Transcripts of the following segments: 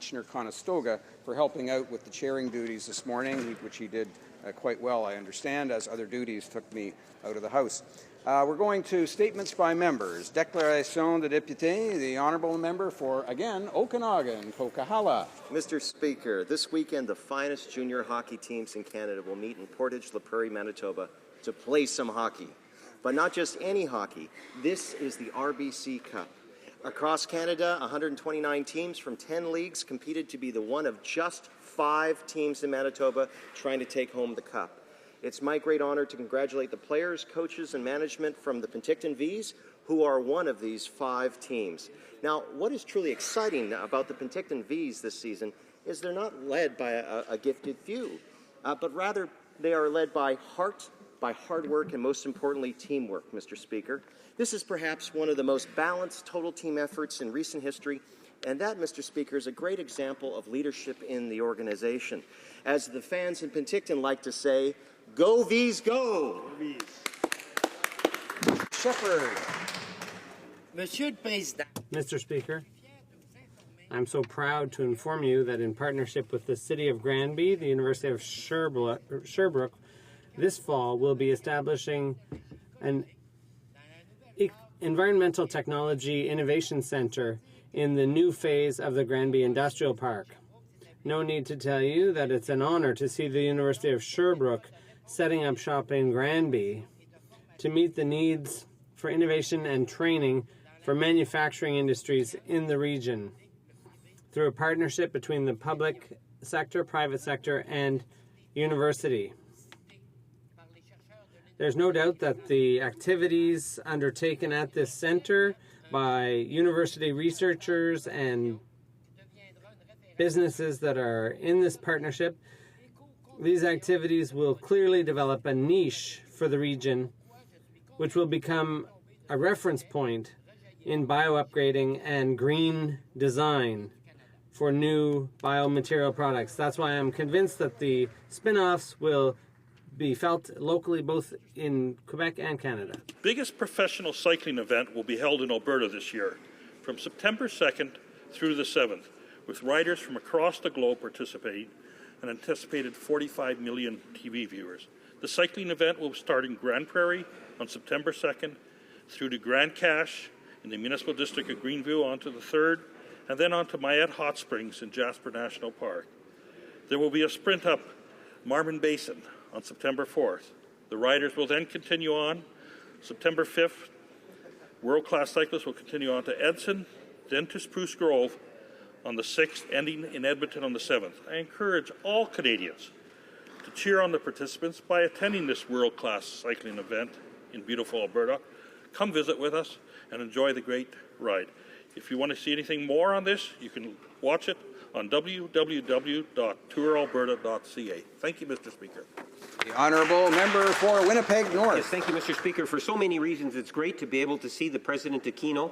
Commissioner Conestoga for helping out with the chairing duties this morning, which he did quite well, I understand, as other duties took me out of the House. We're going to statements by members. Déclaration de député, the honourable member for, again, Okanagan, Coquihalla. Mr. Speaker, this weekend the finest junior hockey teams in Canada will meet in Portage La Prairie, Manitoba to play some hockey. But not just any hockey. This is the RBC Cup. Across Canada, 129 teams from 10 leagues competed to be the one of just 5 teams in Manitoba trying to take home the cup. It's my great honor to congratulate the players, coaches, and management from the Penticton Vs, who are one of these 5 teams. Now, what is truly exciting about the Penticton Vs this season is they're not led by a gifted few, but rather they are led by heart, by hard work, and most importantly, teamwork, Mr. Speaker. This is perhaps one of the most balanced total team efforts in recent history, and that, Mr. Speaker, is a great example of leadership in the organization. As the fans in Penticton like to say, go Vs, go! Shepherd. Mr. Speaker, I'm so proud to inform you that in partnership with the City of Granby, the University of Sherbrooke, this fall we'll be establishing an Environmental Technology Innovation Center in the new phase of the Granby Industrial Park. No need to tell you that it's an honor to see the University of Sherbrooke setting up shop in Granby to meet the needs for innovation and training for manufacturing industries in the region through a partnership between the public sector, private sector, and university. There's no doubt that the activities undertaken at this center by university researchers and businesses that are in this partnership, these activities will clearly develop a niche for the region, which will become a reference point in bio-upgrading and green design for new biomaterial products. That's why I'm convinced that the spin-offs will be felt locally both in Quebec and Canada. Biggest professional cycling event will be held in Alberta this year, from September 2nd through the 7th, with riders from across the globe participating, an anticipated 45 million TV viewers. The cycling event will start in Grande Prairie on September 2nd, through to Grand Cache in the Municipal District of Greenville onto the 3rd, and then on to Mayette Hot Springs in Jasper National Park. There will be a sprint up Marmon Basin on September 4th. The riders will then continue on. September 5th, world-class cyclists will continue on to Edson, then to Spruce Grove on the 6th, ending in Edmonton on the 7th. I encourage all Canadians to cheer on the participants by attending this world-class cycling event in beautiful Alberta. Come visit with us and enjoy the great ride. If you want to see anything more on this, you can watch it on www.touralberta.ca. Thank you, Mr. Speaker. The honourable member for Winnipeg North. Yes, thank you, Mr. Speaker. For so many reasons, it's great to be able to see the President Aquino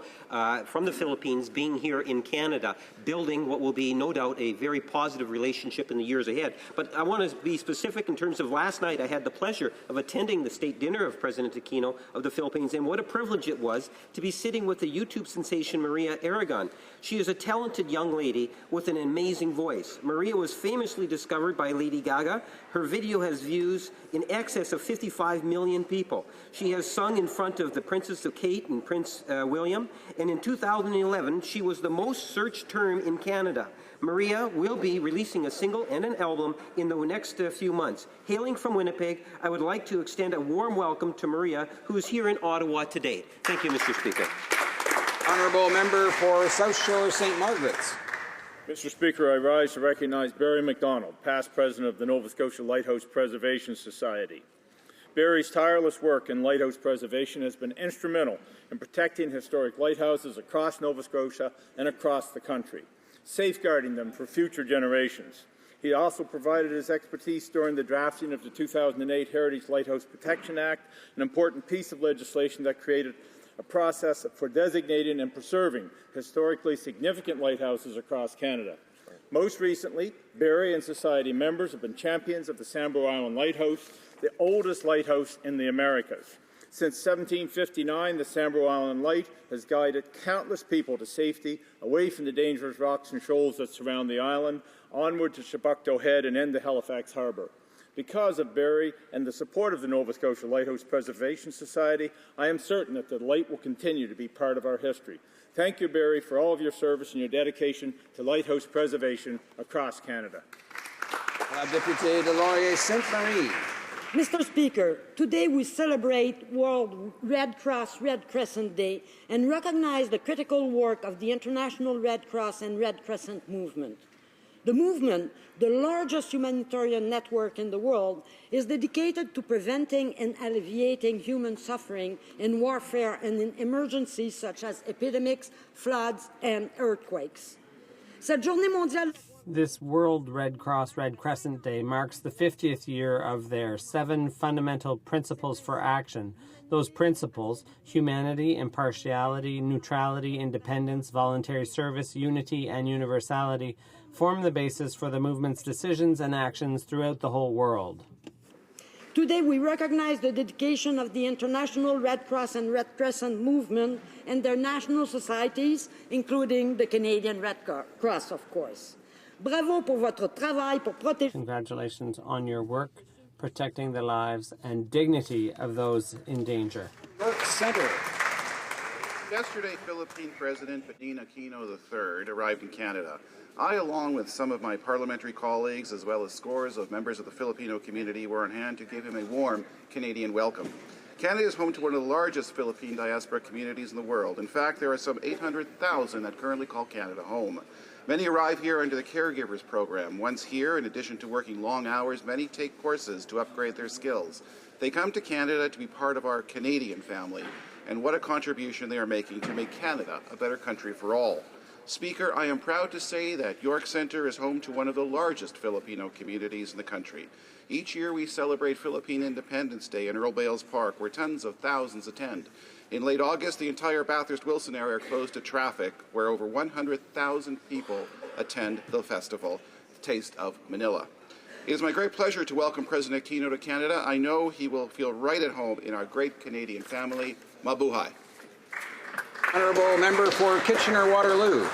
from the Philippines being here in Canada, building what will be, no doubt, a very positive relationship in the years ahead. But I want to be specific in terms of last night. I had the pleasure of attending the state dinner of President Aquino of the Philippines, and what a privilege it was to be sitting with the YouTube sensation Maria Aragon. She is a talented young lady with an amazing voice. Maria was famously discovered by Lady Gaga. Her video has views in excess of 55 million people. She has sung in front of the Princess of Kate and Prince William, and in 2011, she was the most searched term in Canada. Maria will be releasing a single and an album in the next few months. Hailing from Winnipeg, I would like to extend a warm welcome to Maria, who is here in Ottawa today. Thank you, Mr. Speaker. Honourable member for South Shore St. Margaret's. Mr. Speaker, I rise to recognize Barry MacDonald, past president of the Nova Scotia Lighthouse Preservation Society. Barry's tireless work in lighthouse preservation has been instrumental in protecting historic lighthouses across Nova Scotia and across the country, safeguarding them for future generations. He also provided his expertise during the drafting of the 2008 Heritage Lighthouse Protection Act, an important piece of legislation that created a process for designating and preserving historically significant lighthouses across Canada. Most recently, Barry and Society members have been champions of the Sambro Island Lighthouse, the oldest lighthouse in the Americas. Since 1759, the Sambro Island Light has guided countless people to safety, away from the dangerous rocks and shoals that surround the island, onward to Chebucto Head and into Halifax Harbour. Because of Barry and the support of the Nova Scotia Lighthouse Preservation Society, I am certain that the light will continue to be part of our history. Thank you, Barry, for all of your service and your dedication to lighthouse preservation across Canada. Député de Laurier-Sainte-Marie. Mr. Speaker, today we celebrate World Red Cross Red Crescent Day and recognize the critical work of the International Red Cross and Red Crescent movement. The movement, the largest humanitarian network in the world, is dedicated to preventing and alleviating human suffering in warfare and in emergencies such as epidemics, floods, and earthquakes. Cette journée mondiale. This World Red Cross Red Crescent Day marks the 50th year of their 7 fundamental principles for action. Those principles, humanity, impartiality, neutrality, independence, voluntary service, unity, and universality, form the basis for the movement's decisions and actions throughout the whole world. Today we recognize the dedication of the International Red Cross and Red Crescent movement and their national societies, including the Canadian Red Cross, of course. Bravo pour votre travail pour protéger. Congratulations on your work protecting the lives and dignity of those in danger. York Centre. Yesterday, Philippine President Benigno Aquino III arrived in Canada. I, along with some of my parliamentary colleagues, as well as scores of members of the Filipino community, were on hand to give him a warm Canadian welcome. Canada is home to one of the largest Philippine diaspora communities in the world. In fact, there are some 800,000 that currently call Canada home. Many arrive here under the Caregivers Program. Once here, in addition to working long hours, many take courses to upgrade their skills. They come to Canada to be part of our Canadian family, and what a contribution they are making to make Canada a better country for all. Speaker, I am proud to say that York Centre is home to one of the largest Filipino communities in the country. Each year we celebrate Philippine Independence Day in Earl Bales Park, where tens of thousands attend. In late August, the entire Bathurst-Wilson area closed to traffic, where over 100,000 people attend the festival, Taste of Manila. It is my great pleasure to welcome President Aquino to Canada. I know he will feel right at home in our great Canadian family. Mabuhay. Honourable Member for Kitchener-Waterloo.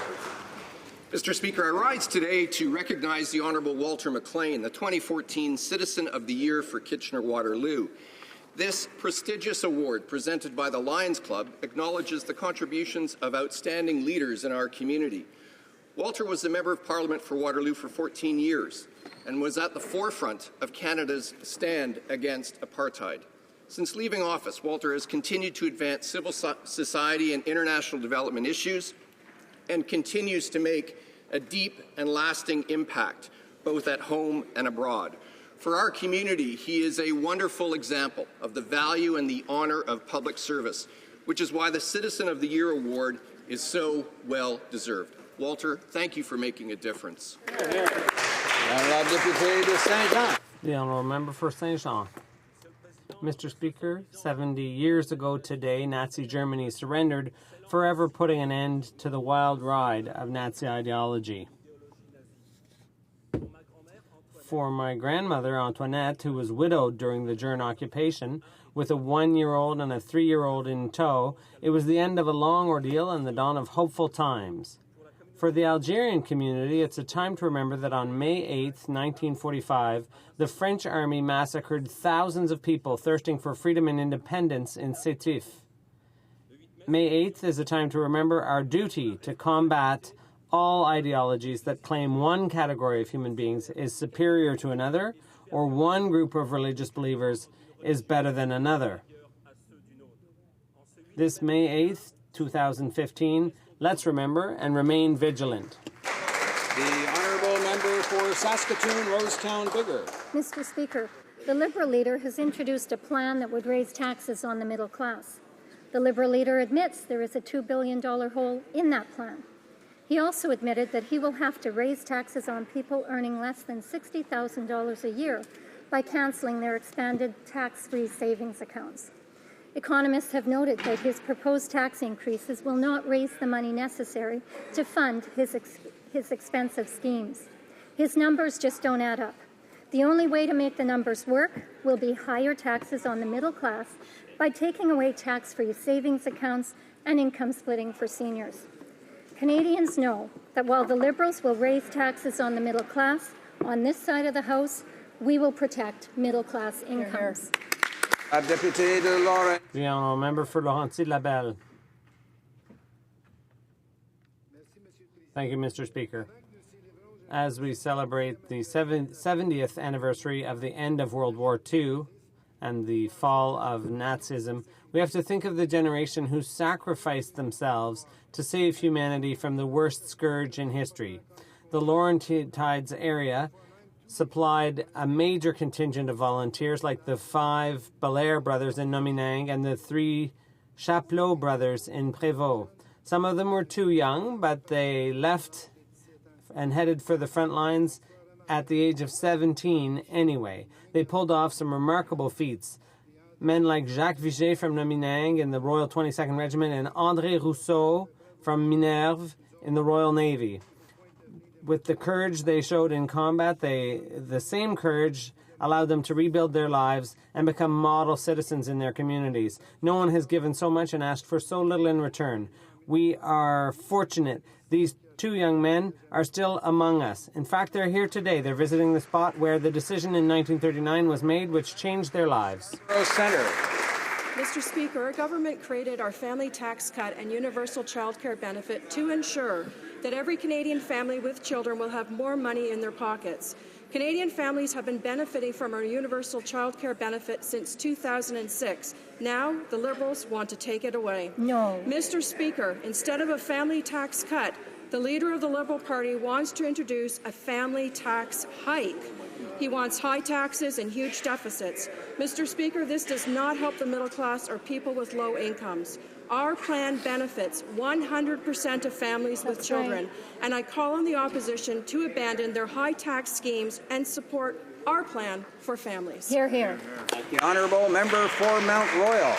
Mr. Speaker, I rise today to recognize the Honourable Walter McLean, the 2014 Citizen of the Year for Kitchener-Waterloo. This prestigious award, presented by the Lions Club, acknowledges the contributions of outstanding leaders in our community. Walter was the Member of Parliament for Waterloo for 14 years and was at the forefront of Canada's stand against apartheid. Since leaving office, Walter has continued to advance civil society and international development issues and continues to make a deep and lasting impact, both at home and abroad. For our community, he is a wonderful example of the value and the honour of public service, which is why the Citizen of the Year award is so well deserved. Walter, thank you for making a difference. The Honourable Member for Saint-Jean. Mr. Speaker, 70 years ago today, Nazi Germany surrendered, forever putting an end to the wild ride of Nazi ideology. For my grandmother, Antoinette, who was widowed during the German occupation, with a 1-year-old and a 3-year-old in tow, it was the end of a long ordeal and the dawn of hopeful times. For the Algerian community, it's a time to remember that on May 8, 1945, the French army massacred thousands of people thirsting for freedom and independence in Sétif. May 8th is a time to remember our duty to combat all ideologies that claim one category of human beings is superior to another, or one group of religious believers is better than another. This May 8th, 2015, let's remember and remain vigilant. The Honourable Member for Saskatoon, Rosetown, Bigger. Mr. Speaker, the Liberal leader has introduced a plan that would raise taxes on the middle class. The Liberal leader admits there is a $2 billion hole in that plan. He also admitted that he will have to raise taxes on people earning less than $60,000 a year by cancelling their expanded tax-free savings accounts. Economists have noted that his proposed tax increases will not raise the money necessary to fund his expensive schemes. His numbers just don't add up. The only way to make the numbers work will be higher taxes on the middle class by taking away tax-free savings accounts and income splitting for seniors. Canadians know that while the Liberals will raise taxes on the middle class, on this side of the House, we will protect middle-class incomes. Député de Lorraine. The honourable member for Laurentides-Labelle. Thank you, Mr. Speaker. As we celebrate the 70th anniversary of the end of World War II and the fall of Nazism, we have to think of the generation who sacrificed themselves to save humanity from the worst scourge in history. The Laurentides area supplied a major contingent of volunteers like the 5 Belair brothers in Nominang and the 3 Chapelot brothers in Prévost. Some of them were too young, but they left and headed for the front lines at the age of 17 anyway. They pulled off some remarkable feats. Men like Jacques Viget from Nominang in the Royal 22nd Regiment and André Rousseau from Minerve in the Royal Navy. With the courage they showed in combat, the same courage allowed them to rebuild their lives and become model citizens in their communities. No one has given so much and asked for so little in return. We are fortunate these 2 young men are still among us. In fact, they're here today. They're visiting the spot where the decision in 1939 was made, which changed their lives. Senator. Mr. Speaker, our government created our family tax cut and universal child care benefit to ensure that every Canadian family with children will have more money in their pockets. Canadian families have been benefiting from our universal child care benefit since 2006. Now, the Liberals want to take it away. No. Mr. Speaker, instead of a family tax cut, the leader of the Liberal Party wants to introduce a family tax hike. He wants high taxes and huge deficits. Mr. Speaker, this does not help the middle class or people with low incomes. Our plan benefits 100% of families with children, and I call on the opposition to abandon their high tax schemes and support our plan for families. Hear, hear. The honourable member for Mount Royal.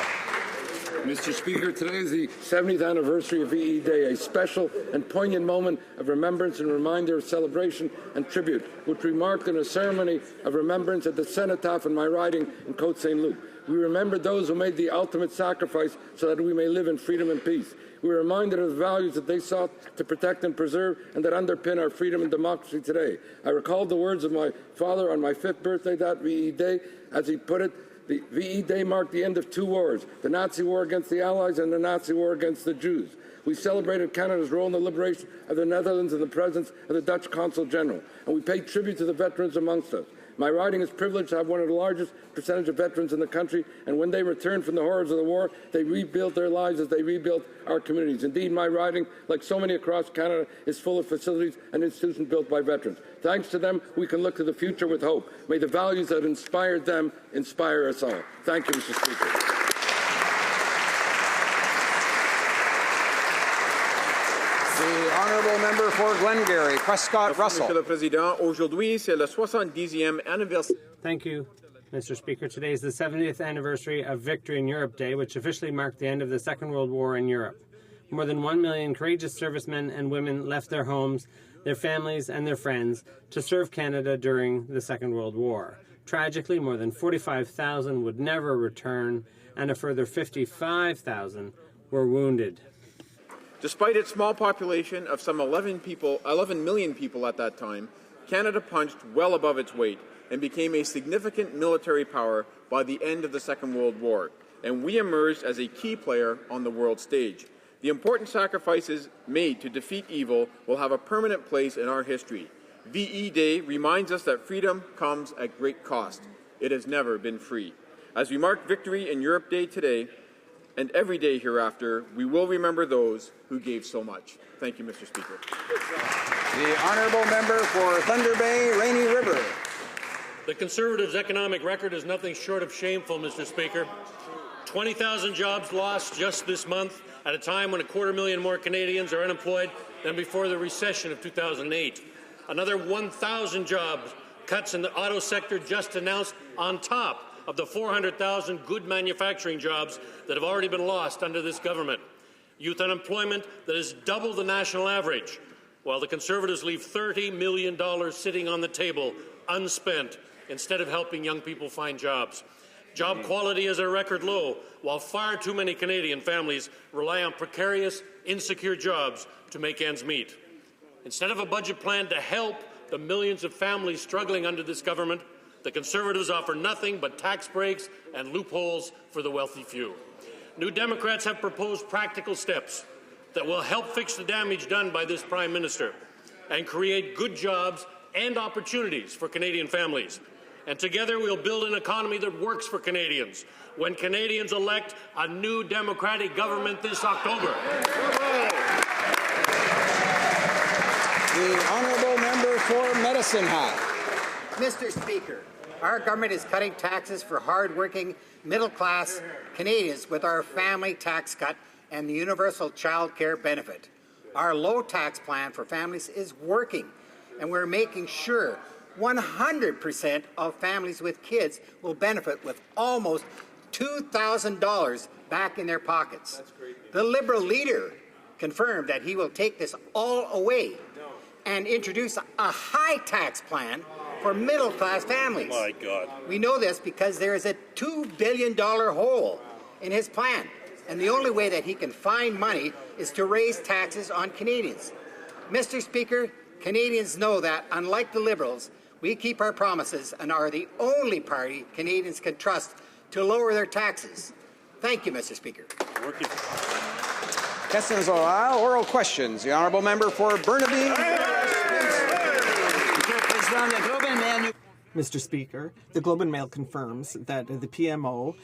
Mr. Speaker, today is the 70th anniversary of VE Day, a special and poignant moment of remembrance and reminder of celebration and tribute, which we marked in a ceremony of remembrance at the Cenotaph in my riding in Côte Saint-Luc. We remember those who made the ultimate sacrifice so that we may live in freedom and peace. We are reminded of the values that they sought to protect and preserve and that underpin our freedom and democracy today. I recalled the words of my father on my 5th birthday, that VE Day, as he put it. The VE Day marked the end of 2 wars, the Nazi war against the Allies and the Nazi war against the Jews. We celebrated Canada's role in the liberation of the Netherlands in the presence of the Dutch Consul General, and we paid tribute to the veterans amongst us. My riding is privileged to have one of the largest percentage of veterans in the country, and when they returned from the horrors of the war, they rebuilt their lives as they rebuilt our communities. Indeed, my riding, like so many across Canada, is full of facilities and institutions built by veterans. Thanks to them, we can look to the future with hope. May the values that inspired them inspire us all. Thank you, Mr. Speaker. The honourable member for Glengarry, Prescott Russell. Monsieur le Président, aujourd'hui c'est le 70e anniversaire. Thank you, Mr. Speaker. Today is the 70th anniversary of Victory in Europe Day, which officially marked the end of the Second World War in Europe. More than 1 million courageous servicemen and women left their homes, their families, and their friends to serve Canada during the Second World War. Tragically, more than 45,000 would never return, and a further 55,000 were wounded. Despite its small population of some 11 million people at that time, Canada punched well above its weight and became a significant military power by the end of the Second World War, and we emerged as a key player on the world stage. The important sacrifices made to defeat evil will have a permanent place in our history. VE Day reminds us that freedom comes at great cost. It has never been free. As we mark Victory in Europe Day today, and every day hereafter, we will remember those who gave so much. Thank you, Mr. Speaker. The honourable member for Thunder Bay, Rainy River. The Conservatives' economic record is nothing short of shameful, Mr. Speaker. 20,000 jobs lost just this month at a time when 250,000 more Canadians are unemployed than before the recession of 2008. Another 1,000 jobs cuts in the auto sector just announced on top of the 400,000 good manufacturing jobs that have already been lost under this government. Youth unemployment that is double the national average, while the Conservatives leave $30 million sitting on the table unspent instead of helping young people find jobs. Job quality is at a record low, while far too many Canadian families rely on precarious, insecure jobs to make ends meet. Instead of a budget plan to help the millions of families struggling under this government, the Conservatives offer nothing but tax breaks and loopholes for the wealthy few. New Democrats have proposed practical steps that will help fix the damage done by this Prime Minister and create good jobs and opportunities for Canadian families. And together we'll build an economy that works for Canadians when Canadians elect a new Democratic government this October. The honourable member for Medicine Hat. Mr. Speaker, our government is cutting taxes for hard-working, middle-class Canadians with our family tax cut and the universal child care benefit. Our low tax plan for families is working, and we're making sure 100% of families with kids will benefit with almost $2,000 back in their pockets. The Liberal leader confirmed that he will take this all away and introduce a high tax plan for middle-class families. My God. We know this because there is a $2 billion hole in his plan, and the only way that he can find money is to raise taxes on Canadians. Mr. Speaker, Canadians know that, unlike the Liberals, we keep our promises and are the only party Canadians can trust to lower their taxes. Thank you, Mr. Speaker. Questions oral questions. The honourable member for Burnaby. Mr. Speaker, the Globe and Mail confirms that the PMO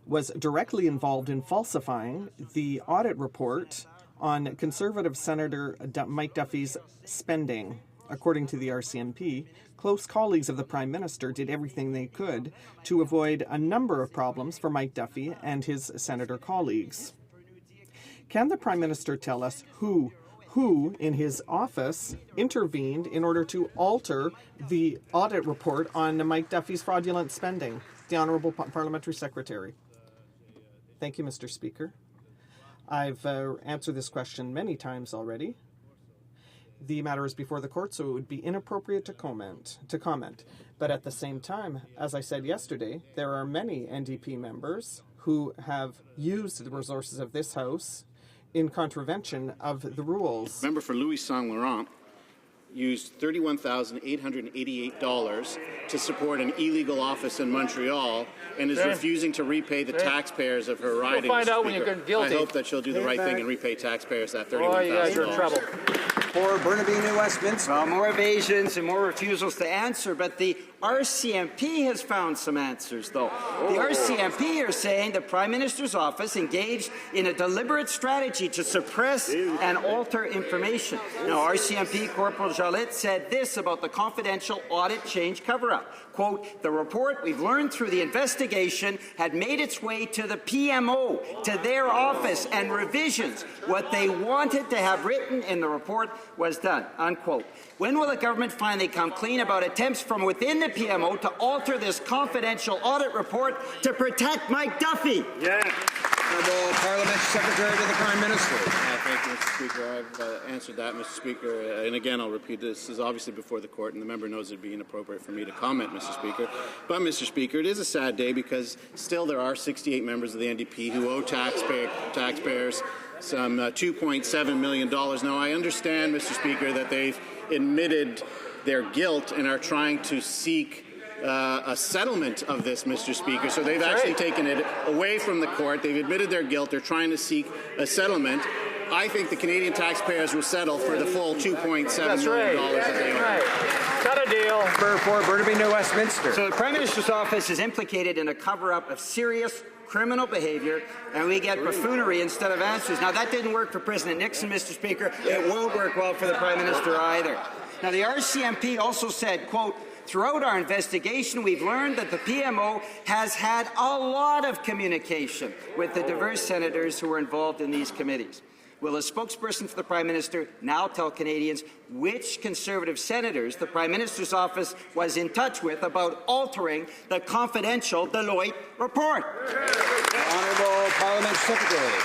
was directly involved in falsifying the audit report on Conservative Senator Mike Duffy's spending. According to the RCMP, close colleagues of the Prime Minister did everything they could to avoid a number of problems for Mike Duffy and his senator colleagues. Can the Prime Minister tell us who in his office intervened in order to alter the audit report on Mike Duffy's fraudulent spending? The Honourable Parliamentary Secretary. Thank you, Mr. Speaker. I've answered this question many times already. The matter is before the court, so it would be inappropriate to comment. But at the same time, as I said yesterday, there are many NDP members who have used the resources of this House in contravention of the rules. Member for Louis Saint-Laurent used $31,888 to support an illegal office in Montreal and is refusing to repay the taxpayers of her riding. We'll find out when you're guilty. I hope that she'll do the right thing and repay taxpayers that $31,000. Oh, you guys are in trouble. For Burnaby, New Westminster. Well, more evasions and more refusals to answer, but the RCMP has found some answers, though. The RCMP are saying the Prime Minister's office engaged in a deliberate strategy to suppress and alter information. Now, RCMP Corporal Jolit said this about the confidential audit change cover-up. Quote, the report we've learned through the investigation had made its way to the PMO, to their office, and revisions. What they wanted to have written in the report was done, unquote. When will the government finally come clean about attempts from within the PMO to alter this confidential audit report to protect Mike Duffy? Yeah. Honourable Parliamentary Secretary to the Prime Minister. Thank you, Mr. Speaker. I've answered that, Mr. Speaker. And again, I'll repeat this is obviously before the court, and the member knows it would be inappropriate for me to comment, Mr. Speaker. But, Mr. Speaker, it is a sad day because still there are 68 members of the NDP who owe taxpayers some $2.7 million. Now, I understand, Mr. Speaker, that they've admitted their guilt and are trying to seek a settlement of this, Mr. Speaker. So they've actually taken it away from the court. They've admitted their guilt. They're trying to seek a settlement. I think the Canadian taxpayers will settle for the full $2.7 million that they owe. Got a deal. For Burnaby, New Westminster. So the Prime Minister's office is implicated in a cover-up of serious criminal behavior, and we get buffoonery instead of answers. Now, that didn't work for President Nixon, Mr. Speaker. It won't work well for the Prime Minister either. Now, the RCMP also said, quote, throughout our investigation, we've learned that the PMO has had a lot of communication with the diverse senators who were involved in these committees. Will a spokesperson for the Prime Minister now tell Canadians which Conservative senators the Prime Minister's office was in touch with about altering the confidential Deloitte report? Honourable Parliamentary Secretary.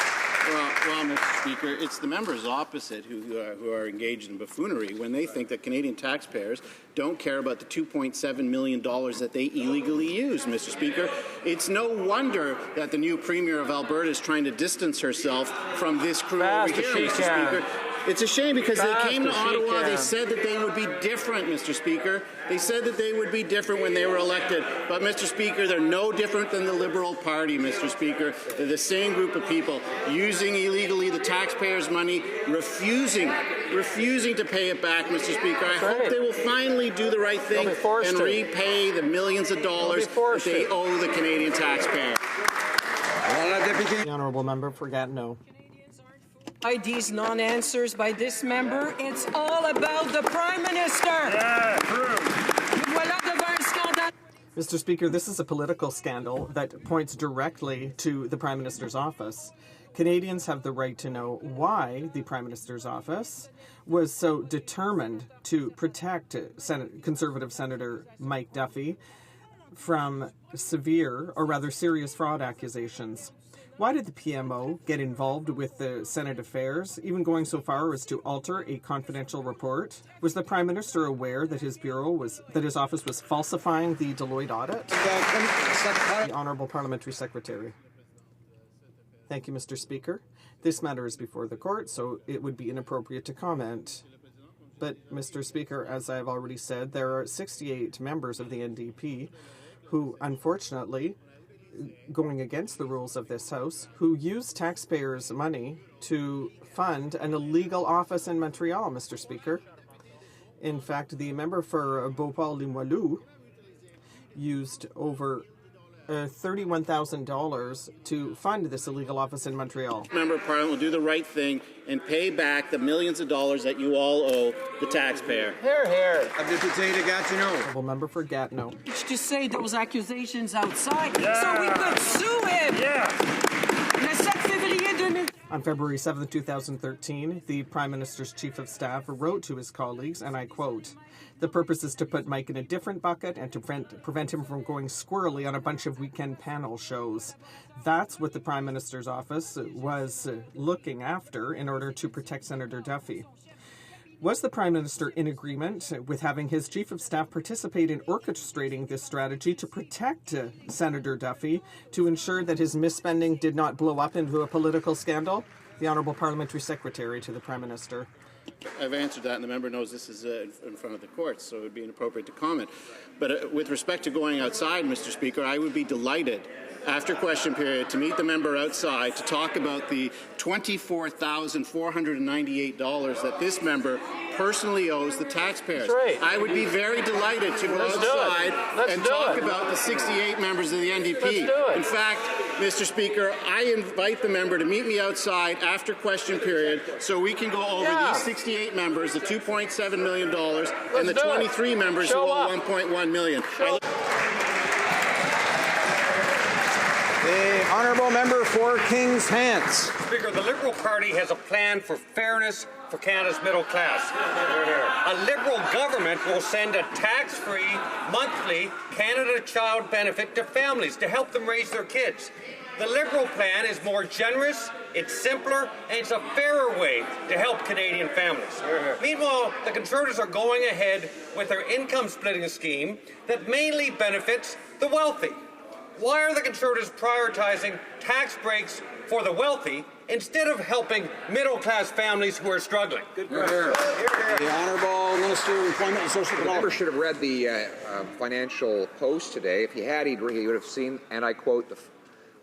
Well, Mr. Speaker, it's the members opposite who are engaged in buffoonery when they think that Canadian taxpayers don't care about the $2.7 million that they illegally use, Mr. Speaker. It's no wonder that the new Premier of Alberta is trying to distance herself from this crew over here, Mr. Speaker. It's a shame because they came to Ottawa, they said that they would be different, Mr. Speaker. They said that they would be different when they were elected. But, Mr. Speaker, they're no different than the Liberal Party, Mr. Speaker. They're the same group of people using illegally the taxpayers' money, refusing to pay it back, Mr. Speaker. I hope they will finally do the right thing and repay the millions of dollars that they owe the Canadian taxpayer. The honourable member for Gatineau. These non-answers by this member, it's all about the Prime Minister. Mr. Speaker, this is a political scandal that points directly to the Prime Minister's office. Canadians have the right to know why the Prime Minister's office was so determined to protect Conservative Senator Mike Duffy from severe, or rather serious, fraud accusations. Why did the PMO get involved with the Senate affairs, even going so far as to alter a confidential report? Was the Prime Minister aware that his office was falsifying the Deloitte audit? The Honourable Parliamentary Secretary. Thank you, Mr. Speaker. This matter is before the court, so it would be inappropriate to comment. But, Mr. Speaker, as I have already said, there are 68 members of the NDP who, unfortunately, going against the rules of this House, who use taxpayers' money to fund an illegal office in Montreal, Mr. Speaker. In fact, the member for Beauport-Limoilou used over $31,000 to fund this illegal office in Montreal. Member of Parliament will do the right thing and pay back the millions of dollars that you all owe the taxpayer. Here, here. Député de Gatineau. Honourable member for Gatineau. To say those accusations outside so we could sue him. Le 7 février 2000. On February 7, 2013, the Prime Minister's Chief of Staff wrote to his colleagues, and I quote, "The purpose is to put Mike in a different bucket and to prevent him from going squirrely on a bunch of weekend panel shows." That's what the Prime Minister's office was looking after in order to protect Senator Duffy. Was the Prime Minister in agreement with having his Chief of Staff participate in orchestrating this strategy to protect Senator Duffy to ensure that his misspending did not blow up into a political scandal? The Honourable Parliamentary Secretary to the Prime Minister. I've answered that, and the member knows this is in front of the court, so it would be inappropriate to comment. But with respect to going outside, Mr. Speaker, I would be delighted after question period to meet the member outside to talk about the $24,498 that this member personally owes the taxpayers. That's right. I would be very delighted to go outside and talk about the 68 members of the NDP. Let's do it. In fact, Mr. Speaker, I invite the member to meet me outside after question period so we can go over these 68 members, the $2.7 million, and the 23 members who owe $1.1 million. The honourable member for Kings Hants. Speaker, the Liberal Party has a plan for fairness for Canada's middle class. A Liberal government will send a tax-free monthly Canada Child benefit to families to help them raise their kids. The Liberal plan is more generous, it's simpler, and it's a fairer way to help Canadian families. Meanwhile, the Conservatives are going ahead with their income-splitting scheme that mainly benefits the wealthy. Why are the Conservatives prioritizing tax breaks for the wealthy instead of helping middle-class families who are struggling? The Honourable Minister of Employment and Social Development. The member should have read the Financial Post today. If he had, he would have seen, and I quote,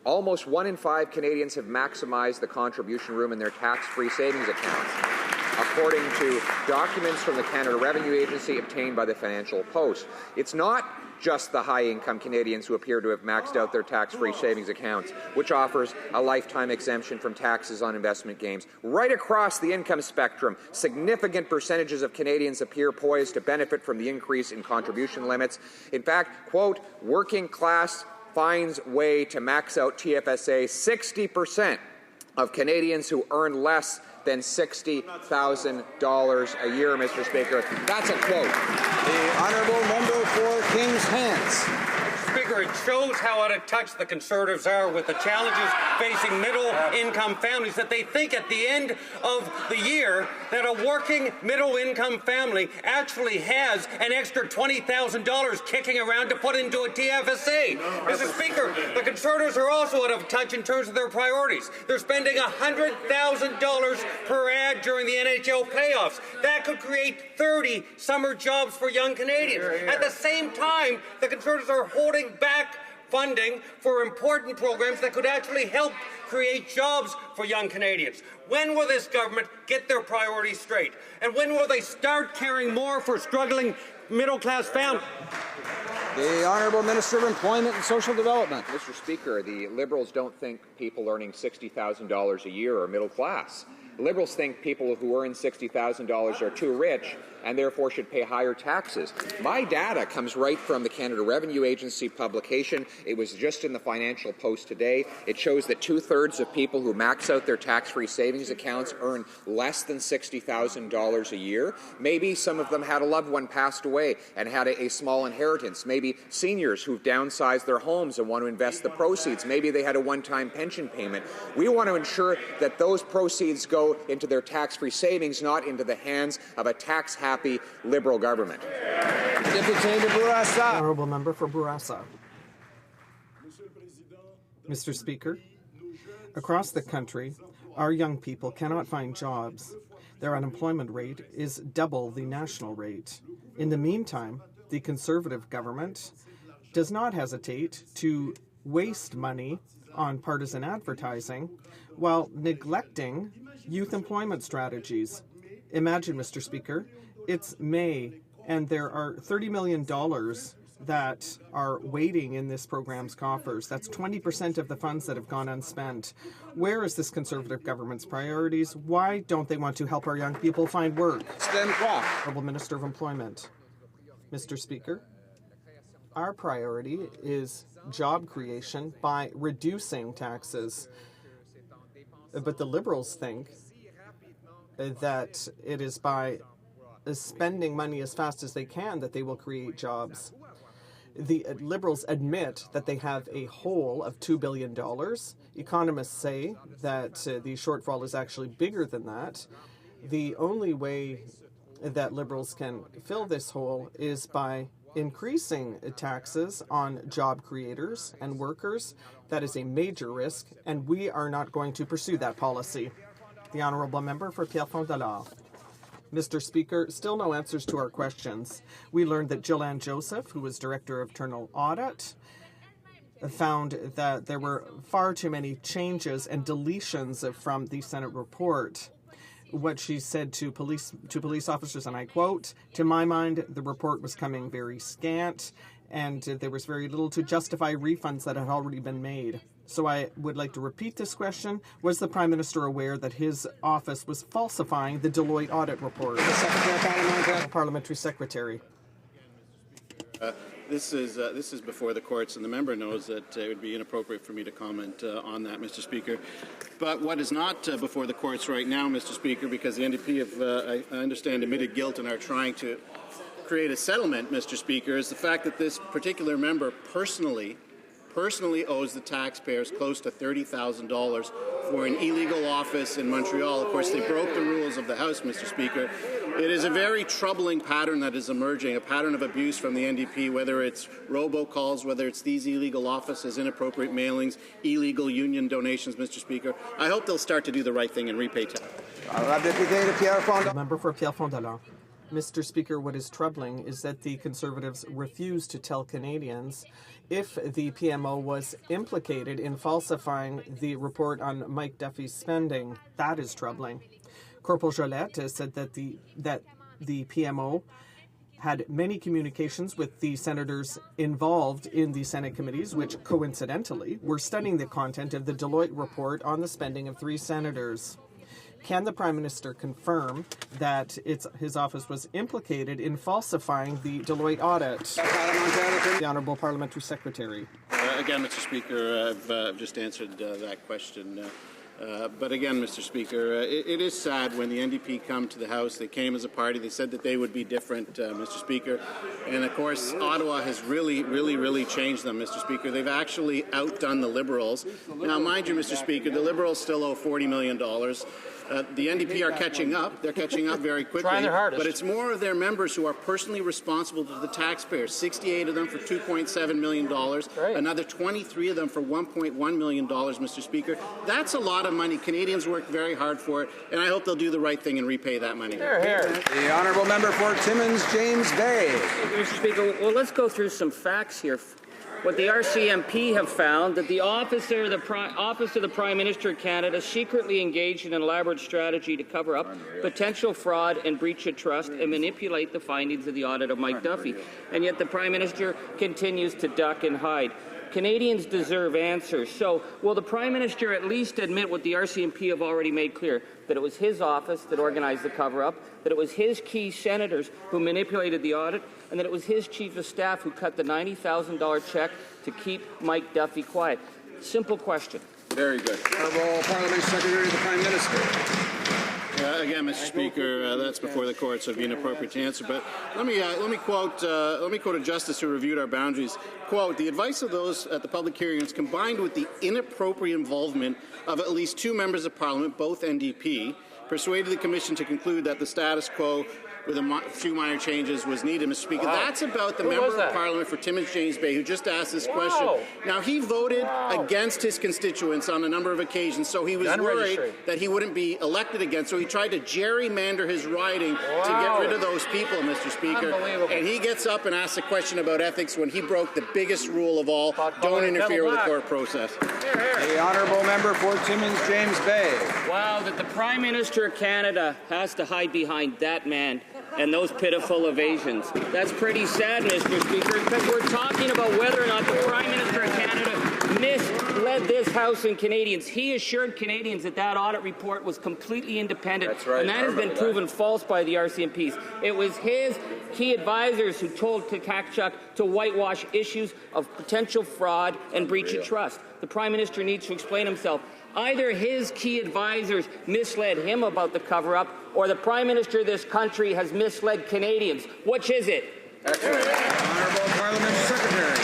almost 1 in 5 Canadians have maximized the contribution room in their tax-free savings accounts, according to documents from the Canada Revenue Agency obtained by the Financial Post. It's not just the high-income Canadians who appear to have maxed out their tax-free savings accounts, which offers a lifetime exemption from taxes on investment gains. Right across the income spectrum, significant percentages of Canadians appear poised to benefit from the increase in contribution limits. In fact, quote, working class finds way to max out TFSA. 60% of Canadians who earn less than $60,000 a year, Mr. Speaker. That's a quote. The honourable member for Kings Hants. Speaker, it shows how out of touch the Conservatives are with the challenges facing middle-income families, that they think at the end of the year that a working middle-income family actually has an extra $20,000 kicking around to put into a TFSA. Mr. Speaker, the Conservatives are also out of touch in terms of their priorities. They're spending $100,000 per ad during the NHL playoffs. That could create 30 summer jobs for young Canadians. At the same time, the Conservatives are holding back funding for important programs that could actually help create jobs for young Canadians. When will this government get their priorities straight? And when will they start caring more for struggling middle-class families? The Honourable Minister of Employment and Social Development. Mr. Speaker, the Liberals don't think people earning $60,000 a year are middle class. The Liberals think people who earn $60,000 are too rich and therefore should pay higher taxes. My data comes right from the Canada Revenue Agency publication. It was just in the Financial Post today. It shows that 2/3 of people who max out their tax-free savings accounts earn less than $60,000 a year. Maybe some of them had a loved one passed away and had a small inheritance. Maybe seniors who've downsized their homes and want to invest the proceeds. Maybe they had a one-time pension payment. We want to ensure that those proceeds go into their tax-free savings, not into the hands of a tax-happy Liberal government. Deputy de Bourassa. Honourable Member for Bourassa. Mr. Speaker, across the country, our young people cannot find jobs. Their unemployment rate is double the national rate. In the meantime, the Conservative government does not hesitate to waste money on partisan advertising while neglecting youth employment strategies. Imagine, Mr. Speaker, it's May and there are $30 million that are waiting in this program's coffers. That's 20% of the funds that have gone unspent. Where is this Conservative government's priorities? Why don't they want to help our young people find work? Honourable Minister of Employment. Mr. Speaker, our priority is job creation by reducing taxes. But the Liberals think that it is by spending money as fast as they can that they will create jobs. The Liberals admit that they have a hole of $2 billion. Economists say that the shortfall is actually bigger than that. The only way that Liberals can fill this hole is by increasing taxes on job creators and workers. That is a major risk, and we are not going to pursue that policy. The Honourable Member for Pierrefonds-Dollard. Mr. Speaker, still no answers to our questions. We learned that Jill-Ann Joseph, who was Director of Internal Audit, found that there were far too many changes and deletions from the Senate report. What she said to police officers, and I quote, "To my mind, the report was coming very scant, and there was very little to justify refunds that had already been made." So I would like to repeat this question. Was the Prime Minister aware that his office was falsifying the Deloitte audit report? Parliamentary Secretary. This is before the courts, and the member knows that it would be inappropriate for me to comment on that, Mr. Speaker. But what is not before the courts right now, Mr. Speaker, because the NDP have, I understand, admitted guilt and are trying to create a settlement, Mr. Speaker, is the fact that this particular member personally owes the taxpayers close to $30,000 for an illegal office in Montreal. Of course, they broke the rules of the House, Mr. Speaker. It is a very troubling pattern that is emerging, a pattern of abuse from the NDP, whether it's robocalls, whether it's these illegal offices, inappropriate mailings, illegal union donations, Mr. Speaker. I hope they'll start to do the right thing and repay tax. Member for Pierrefonds-Dollard. Mr. Speaker, what is troubling is that the Conservatives refuse to tell Canadians if the PMO was implicated in falsifying the report on Mike Duffy's spending. That is troubling. Corporal Jolette said that the PMO had many communications with the senators involved in the Senate committees, which coincidentally were studying the content of the Deloitte report on the spending of 3 senators. Can the Prime Minister confirm that his office was implicated in falsifying the Deloitte audit? The Honourable Parliamentary Secretary. Again, Mr. Speaker, I've just answered that question. But again, Mr. Speaker, it is sad when the NDP come to the House. They came as a party. They said that they would be different, Mr. Speaker. And, of course, Ottawa has really changed them, Mr. Speaker. They've actually outdone the Liberals. Now, mind you, Mr. Speaker, the Liberals still owe $40 million. The NDP are catching up. They're catching up very quickly. Trying their hardest. But it's more of their members who are personally responsible to the taxpayers. 68 of them for $2.7 million. Right. Another 23 of them for $1.1 million, Mr. Speaker. That's a lot of money. Canadians worked very hard for it, and I hope they'll do the right thing and repay that money. Here, here. The honourable member for Timmins, James Bay. Mr. Speaker, well, let's go through some facts here. What the RCMP have found, that the Office of the Prime Minister of Canada secretly engaged in an elaborate strategy to cover up potential fraud and breach of trust and manipulate the findings of the audit of Mike Duffy. And yet the Prime Minister continues to duck and hide. Canadians deserve answers. So will the Prime Minister at least admit what the RCMP have already made clear, that it was his office that organized the cover-up, that it was his key senators who manipulated the audit, and that it was his chief of staff who cut the $90,000 check to keep Mike Duffy quiet? Simple question. Very good. Honourable Parliament Secretary to the Prime Minister. Again, Mr. Speaker, that's before the court, so it'd be inappropriate to answer. But let me quote a justice who reviewed our boundaries. Quote: "The advice of those at the public hearings, combined with the inappropriate involvement of at least two members of Parliament, both NDP, persuaded the Commission to conclude that the status quo, with a few minor changes, was needed." Mr. Speaker, that's about the member of Parliament for Timmins, James Bay, who just asked this question. Now, he voted against his constituents on a number of occasions, so he was worried that he wouldn't be elected again. So he tried to gerrymander his riding to get rid of those people, Mr. Speaker. And he gets up and asks a question about ethics when he broke the biggest rule of all: don't interfere with the court process. The honourable member for Timmins, James Bay. Wow, that the Prime Minister of Canada has to hide behind that man and those pitiful evasions. That's pretty sad, Mr. Speaker, because we're talking about whether or not the Prime Minister of Canada misled this House and Canadians. He assured Canadians that that audit report was completely independent. That's right. And that has been proven false by the RCMPs. It was his key advisors who told Kakchuk to whitewash issues of potential fraud and breach of trust. The Prime Minister needs to explain himself. Either his key advisors misled him about the cover-up, or the Prime Minister of this country has misled Canadians. Which is it? Excellent. Honourable Parliament Secretary.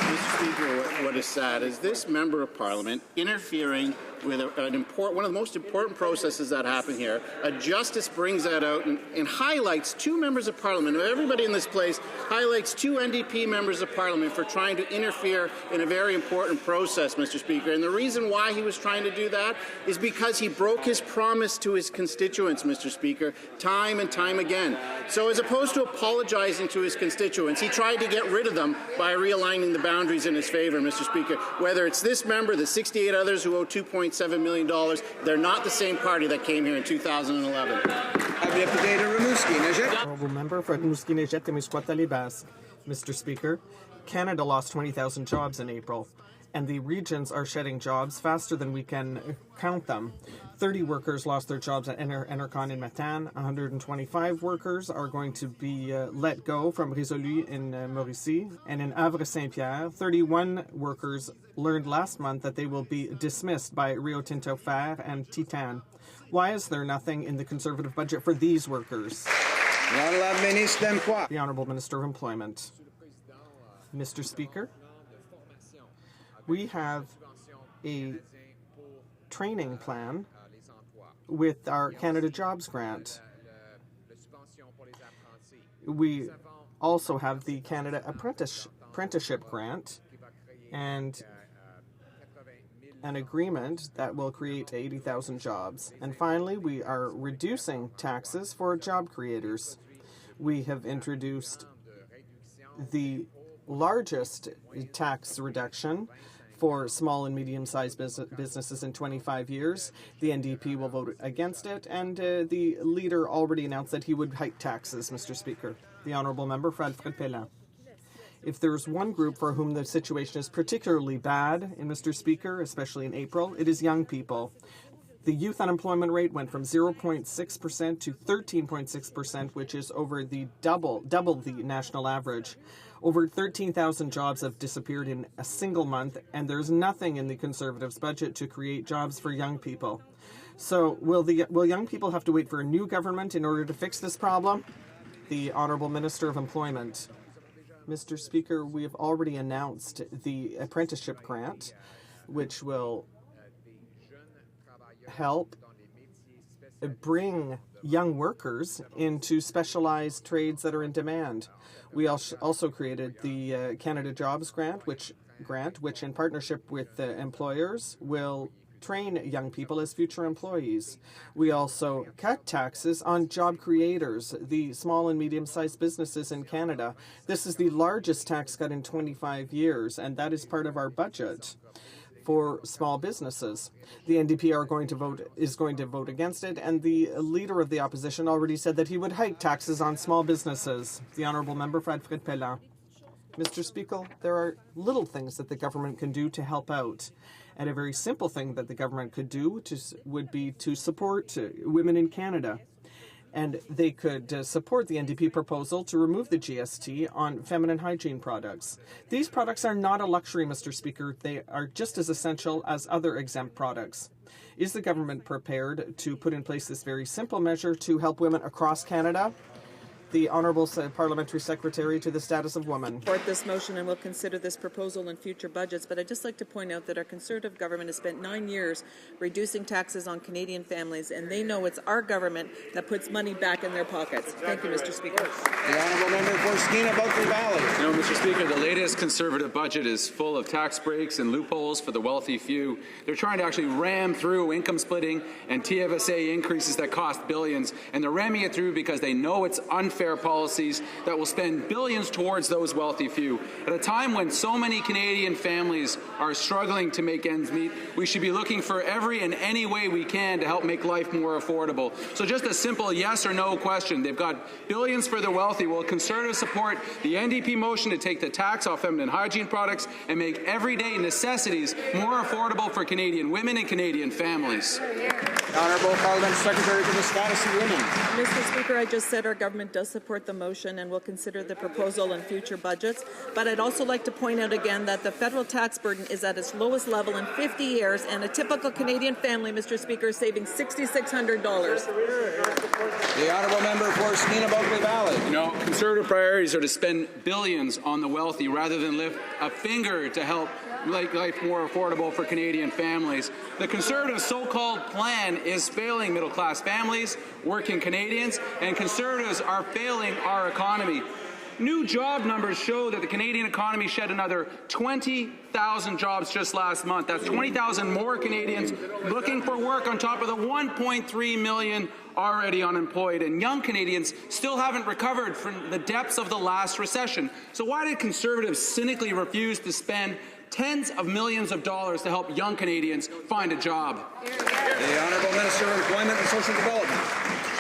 Mr. Speaker, what is sad is this member of Parliament interfering with one of the most important processes that happen here. A justice brings that out and highlights two members of Parliament. Everybody in this place highlights two NDP members of Parliament for trying to interfere in a very important process, Mr. Speaker. And the reason why he was trying to do that is because he broke his promise to his constituents, Mr. Speaker, time and time again. So as opposed to apologizing to his constituents, he tried to get rid of them by realigning the boundaries in his favor, Mr. Speaker. Whether it's this member, the 68 others who owe $2.7 million, they're not the same party that came here in 2011. Honourable member for Rimouski-Neigette-Témiscouata-Les-Basques. Mr. Speaker, Canada lost 20,000 jobs in April, and the regions are shedding jobs faster than we can count them. 30 workers lost their jobs at Enercon in Matane. 125 workers are going to be let go from Résolu in Mauricie. And in Havre-Saint-Pierre, 31 workers learned last month that they will be dismissed by Rio Tinto Fer and Titan. Why is there nothing in the Conservative budget for these workers? The Honourable Minister of Employment. Mr. Speaker, we have a training plan with our Canada Jobs Grant. We also have the Canada Apprenticeship Grant and an agreement that will create 80,000 jobs. And finally, we are reducing taxes for job creators. We have introduced the largest tax reduction for small and medium-sized businesses in 25 years. The NDP will vote against it, and the leader already announced that he would hike taxes, Mr. Speaker. The Honourable Member for Alfred Pellan. If there's one group for whom the situation is particularly bad, Mr. Speaker, especially in April, it is young people. The youth unemployment rate went from 0.6% to 13.6%, which is over the double the national average. Over 13,000 jobs have disappeared in a single month, and there's nothing in the Conservatives' budget to create jobs for young people. So will young people have to wait for a new government in order to fix this problem? The Honourable Minister of Employment. Mr. Speaker, we have already announced the apprenticeship grant, which will help bring young workers into specialized trades that are in demand. We also created the Canada Jobs Grant, which in partnership with employers will train young people as future employees. We also cut taxes on job creators, the small and medium-sized businesses in Canada. This is the largest tax cut in 25 years, and that is part of our budget for small businesses. The NDP is going to vote against it, and the leader of the opposition already said that he would hike taxes on small businesses. The Honourable Member for Alfred Pellant. Mr. Speaker, there are little things that the government can do to help out. And a very simple thing that the government could do would be to support women in Canada. And they could support the NDP proposal to remove the GST on feminine hygiene products. These products are not a luxury, Mr. Speaker. They are just as essential as other exempt products. Is the government prepared to put in place this very simple measure to help women across Canada? The Honourable Parliamentary Secretary to the Status of Woman. Support this motion and will consider this proposal in future budgets, but I'd just like to point out that our Conservative government has spent 9 years reducing taxes on Canadian families, and they know it's our government that puts money back in their pockets. Thank you, Mr. Speaker. The Honourable Member for Skeena-Bulkley Valley. You know, Mr. Speaker, the latest Conservative budget is full of tax breaks and loopholes for the wealthy few. They're trying to actually ram through income splitting and TFSA increases that cost billions, and they're ramming it through because they know it's unfair policies that will spend billions towards those wealthy few. At a time when so many Canadian families are struggling to make ends meet, we should be looking for every and any way we can to help make life more affordable. So just a simple yes or no question. They've got billions for the wealthy. Will Conservatives support the NDP motion to take the tax off feminine hygiene products and make everyday necessities more affordable for Canadian women and Canadian families? Honourable Parliamentary Secretary to the Status of Women. Mr. Speaker, I just said our government does support the motion and will consider the proposal in future budgets. But I'd also like to point out again that the federal tax burden is at its lowest level in 50 years, and a typical Canadian family, Mr. Speaker, is saving $6,600. The Honourable Member for Skeena-Bulkley Valley. You know, Conservative priorities are to spend billions on the wealthy rather than lift a finger to help make life more affordable for Canadian families. The Conservative so-called plan is failing middle-class families, working Canadians, and Conservatives are failing our economy. New job numbers show that the Canadian economy shed another 20,000 jobs just last month. That's 20,000 more Canadians looking for work on top of the 1.3 million already unemployed. And young Canadians still haven't recovered from the depths of the last recession. So why did Conservatives cynically refuse to spend tens of millions of dollars to help young Canadians find a job? The Honourable Minister of Employment and Social Development.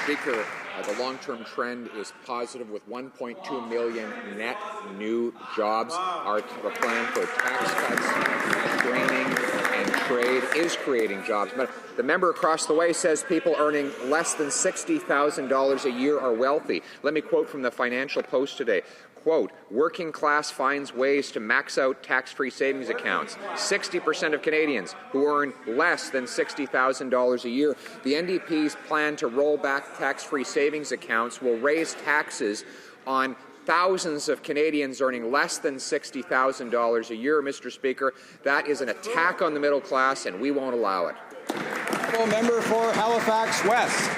Speaker, the long-term trend is positive with 1.2 million net new jobs. Our plan for tax cuts, training, and trade is creating jobs. But the member across the way says people earning less than $60,000 a year are wealthy. Let me quote from the Financial Post today. Quote, working class finds ways to max out tax-free savings accounts. 60% of Canadians who earn less than $60,000 a year. The NDP's plan to roll back tax-free savings accounts will raise taxes on thousands of Canadians earning less than $60,000 a year, Mr. Speaker. That is an attack on the middle class, and we won't allow it. Member for Halifax West.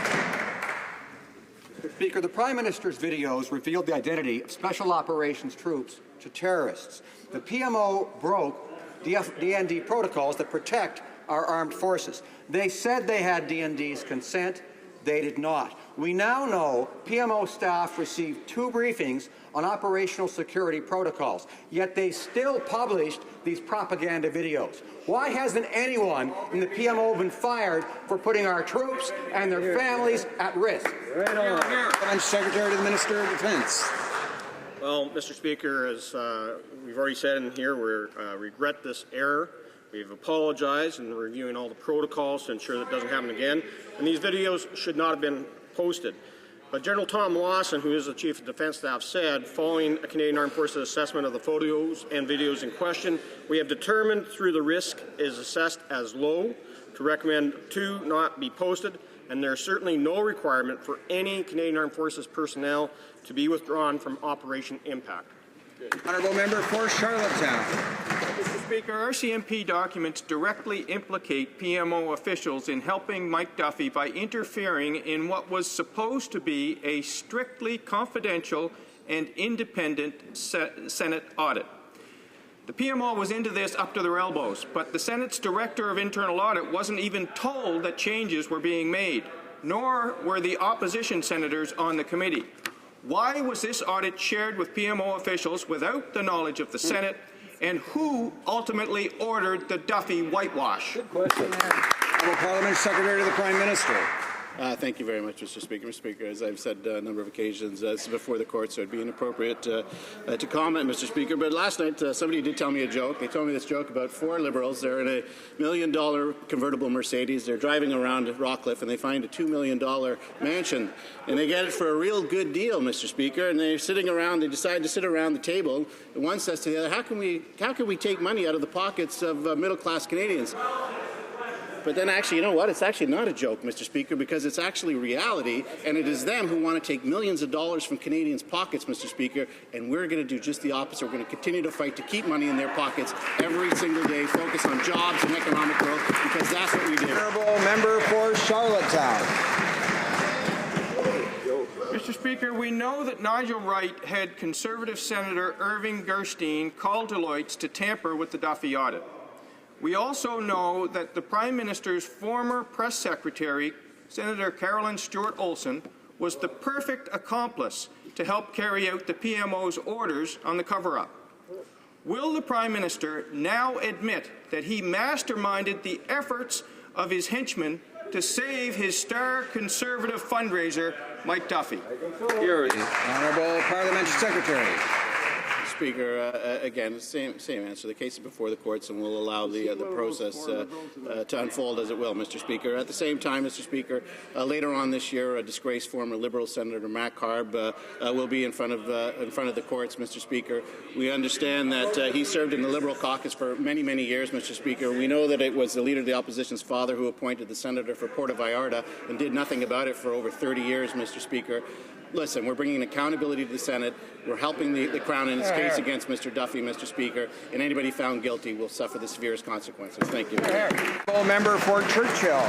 Speaker, the Prime Minister's videos revealed the identity of Special Operations troops to terrorists. The PMO broke DND protocols that protect our armed forces. They said they had DND's consent. They did not. We now know PMO staff received 2 briefings on operational security protocols, yet they still published these propaganda videos. Why hasn't anyone in the PMO been fired for putting our troops and their families at risk? Right on. Secretary to the Minister of Defence. Well, Mr. Speaker, as we've already said in here, we regret this error. We've apologized and reviewing all the protocols to ensure that doesn't happen again. And these videos should not have been posted. But General Tom Lawson, who is the Chief of Defence Staff, said, following a Canadian Armed Forces assessment of the photos and videos in question, we have determined through the risk is assessed as low to recommend to not be posted, and there is certainly no requirement for any Canadian Armed Forces personnel to be withdrawn from Operation Impact. Honourable Member for Charlottetown. Mr. Speaker, RCMP documents directly implicate PMO officials in helping Mike Duffy by interfering in what was supposed to be a strictly confidential and independent Senate audit. The PMO was into this up to their elbows, but the Senate's Director of Internal Audit wasn't even told that changes were being made, nor were the opposition senators on the committee. Why was this audit shared with PMO officials without the knowledge of the Senate, and who ultimately ordered the Duffy whitewash? Good question. Honourable Parliament Secretary to the Prime Minister. Thank you very much, Mr. Speaker. Mr. Speaker, as I've said a number of occasions, this is before the court, so it would be inappropriate to comment, Mr. Speaker. But last night, somebody did tell me a joke. They told me this joke about 4 Liberals. They're in a $1 million convertible Mercedes. They're driving around Rockcliffe, and they find a $2 million mansion. And they get it for a real good deal, Mr. Speaker. And they're sitting around. They decide to sit around the table. And one says to the other, how can we take money out of the pockets of middle-class Canadians? But then actually, you know what? It's actually not a joke, Mr. Speaker, because it's actually reality, and it is them who want to take millions of dollars from Canadians' pockets, Mr. Speaker, and we're going to do just the opposite. We're going to continue to fight to keep money in their pockets every single day, focus on jobs and economic growth, because that's what we do. Honourable Member for Charlottetown. Mr. Speaker, we know that Nigel Wright had Conservative Senator Irving Gerstein call Deloitte to tamper with the Duffy audit. We also know that the Prime Minister's former press secretary, Senator Carolyn Stewart-Olson, was the perfect accomplice to help carry out the PMO's orders on the cover-up. Will the Prime Minister now admit that he masterminded the efforts of his henchmen to save his star Conservative fundraiser, Mike Duffy? Honourable Parliamentary Secretary. Speaker, again, same answer. The case is before the courts, and we'll allow the process to unfold as it will, Mr. Speaker. At the same time, Mr. Speaker, later on this year, a disgraced former Liberal Senator Matt Carb will be in front of the courts, Mr. Speaker. We understand that he served in the Liberal caucus for many, many years, Mr. Speaker. We know that it was the Leader of the Opposition's father who appointed the Senator for Puerto Vallarta and did nothing about it for over 30 years, Mr. Speaker. Listen, we're bringing accountability to the Senate. We're helping the Crown in its case against Mr. Duffy, Mr. Speaker, and anybody found guilty will suffer the severest consequences. Thank you. Member for Churchill.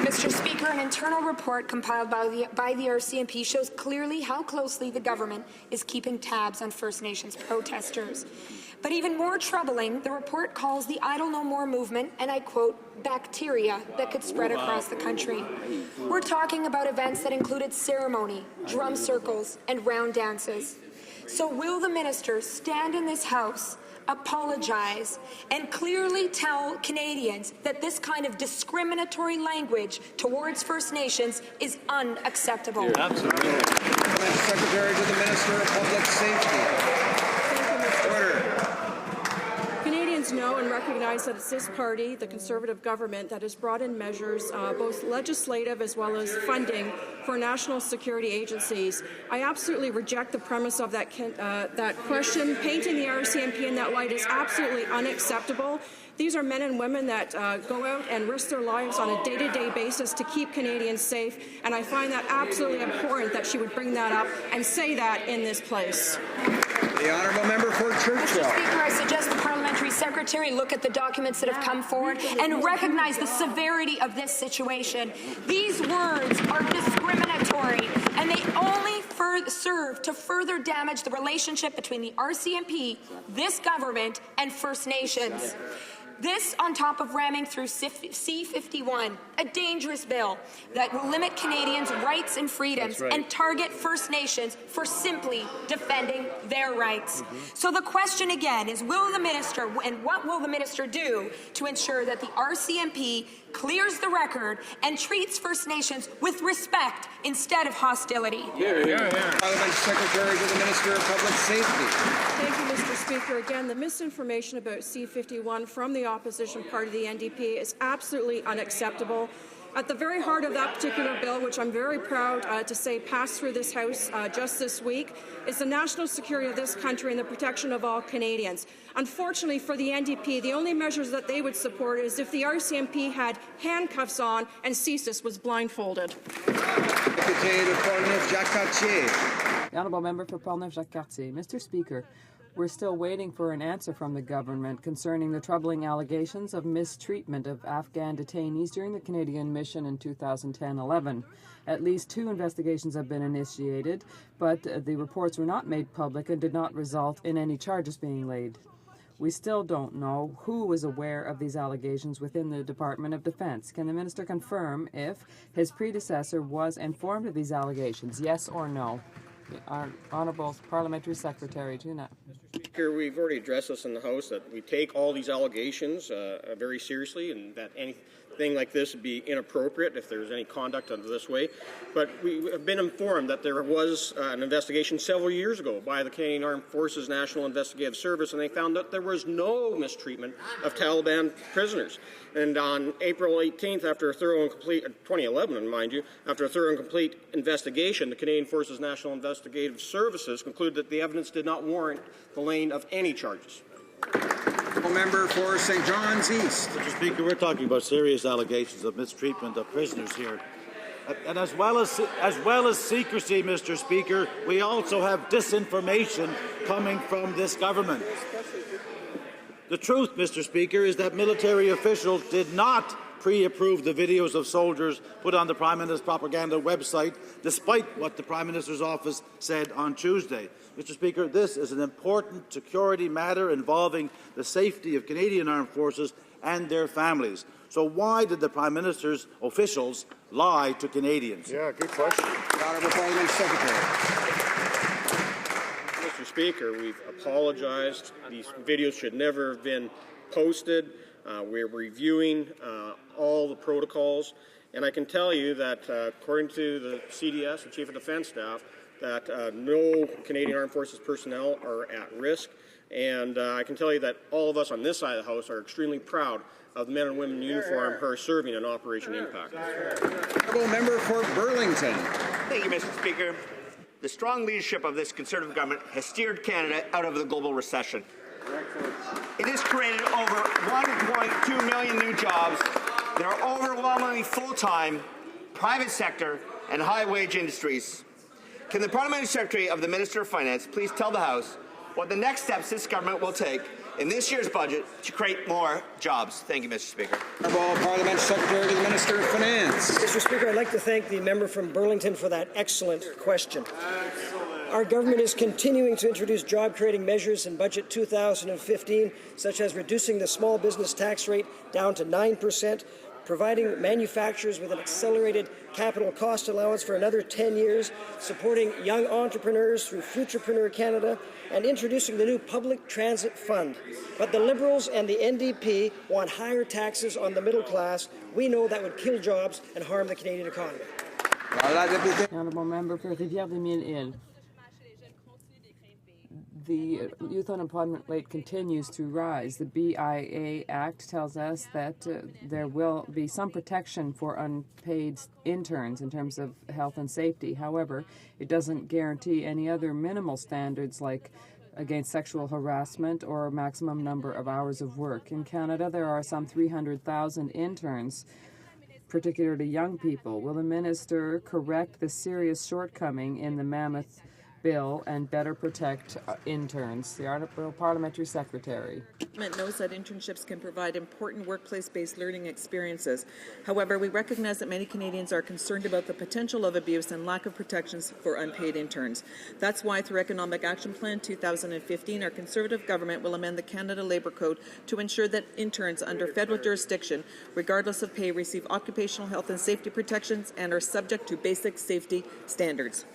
Mr. Speaker, an internal report compiled by the RCMP shows clearly how closely the government is keeping tabs on First Nations protesters. But even more troubling, the report calls the Idle No More movement, and I quote, bacteria that could spread across the country. We're talking about events that included ceremony, drum circles, and round dances. So will the minister stand in this House, apologize, and clearly tell Canadians that this kind of discriminatory language towards First Nations is unacceptable? Absolutely. Secretary to the Minister of Public Safety. Canadians know and recognize that it's this party, the Conservative government, that has brought in measures, both legislative as well as funding, for national security agencies. I absolutely reject the premise of that question. Painting the RCMP in that light is absolutely unacceptable. These are men and women that go out and risk their lives on a day-to-day basis to keep Canadians safe, and I find that absolutely abhorrent that she would bring that up and say that in this place. The Honourable Member for Churchill. Mr. Speaker, I suggest the Parliamentary Secretary look at the documents that have come forward and recognize the severity of this situation. These words are discriminatory, and they only serve to further damage the relationship between the RCMP, this government, and First Nations. This on top of ramming through C-51, a dangerous bill that will limit Canadians' rights and freedoms and target First Nations for simply defending their rights. So the question again is, will the minister, and what will the minister do to ensure that the RCMP clears the record and treats First Nations with respect instead of hostility? Parliamentary Secretary to the Minister of Public Safety. Thank you, Mr. Speaker. Again, the misinformation about C-51 from the opposition party, the NDP, is absolutely unacceptable. At the very heart of that particular bill, which I'm very proud to say passed through this House just this week, is the national security of this country and the protection of all Canadians. Unfortunately for the NDP, the only measures that they would support is if the RCMP had handcuffs on and CSIS was blindfolded. The honourable member for Portneuf-Jacques-Cartier. Mr. Speaker, we're still waiting for an answer from the government concerning the troubling allegations of mistreatment of Afghan detainees during the Canadian mission in 2010-11. At least 2 investigations have been initiated, but the reports were not made public and did not result in any charges being laid. We still don't know who was aware of these allegations within the Department of Defense. Can the minister confirm if his predecessor was informed of these allegations, yes or no? Our Honourable Parliamentary Secretary, Tuna. Speaker, we've already addressed this in the House that we take all these allegations very seriously, and that anything like this would be inappropriate if there's any conduct of this way. But we have been informed that there was an investigation several years ago by the Canadian Armed Forces National Investigative Service, and they found that there was no mistreatment of Taliban prisoners. And on April 18th, after a thorough and complete, 2011, mind you, after a thorough and complete investigation, the Canadian Forces National Investigative Services concluded that the evidence did not warrant the laying of any charges. Member for St. John's East. Mr. Speaker, we're talking about serious allegations of mistreatment of prisoners here. And as well as secrecy, Mr. Speaker, we also have disinformation coming from this government. The truth, Mr. Speaker, is that military officials did not pre-approve the videos of soldiers put on the Prime Minister's propaganda website, despite what the Prime Minister's office said on Tuesday. Mr. Speaker, this is an important security matter involving the safety of Canadian Armed Forces and their families. So why did the Prime Minister's officials lie to Canadians? Yeah, good question. The Honourable Parliament Secretary. Mr. Speaker, we've apologized. These videos should never have been posted. We're reviewing all the protocols, and I can tell you that according to the CDS, the Chief of Defence Staff, that no Canadian Armed Forces personnel are at risk, and I can tell you that all of us on this side of the House are extremely proud of the men and women in uniform who are serving in Operation Impact. Honourable member for Burlington. Thank you, Mr. Speaker. The strong leadership of this Conservative government has steered Canada out of the global recession. It has created over 1.2 million new jobs that are overwhelmingly full-time, private sector, and high-wage industries. Can the Parliamentary Secretary of the Minister of Finance please tell the House what the next steps this government will take in this year's budget to create more jobs? Thank you, Mr. Speaker. Honourable Parliamentary Secretary to the Minister of Finance. Mr. Speaker, I'd like to thank the member from Burlington for that excellent question. Our government is continuing to introduce job-creating measures in Budget 2015, such as reducing the small business tax rate down to 9%, providing manufacturers with an accelerated capital cost allowance for another 10 years, supporting young entrepreneurs through Futurepreneur Canada, and introducing the new Public Transit Fund. But the Liberals and the NDP want higher taxes on the middle class. We know that would kill jobs and harm the Canadian economy. Honourable member for Rivière-des-Mille-Îles. The youth unemployment rate continues to rise. The BIA Act tells us that there will be some protection for unpaid interns in terms of health and safety. However, it doesn't guarantee any other minimal standards like against sexual harassment or a maximum number of hours of work. In Canada, there are some 300,000 interns, particularly young people. Will the minister correct the serious shortcoming in the Mammoth Bill and better protect interns? The Honourable Parliamentary Secretary. The government knows that internships can provide important workplace-based learning experiences. However, we recognize that many Canadians are concerned about the potential of abuse and lack of protections for unpaid interns. That's why, through Economic Action Plan 2015, our Conservative government will amend the Canada Labour Code to ensure that interns under federal jurisdiction, regardless of pay, receive occupational health and safety protections and are subject to basic safety standards.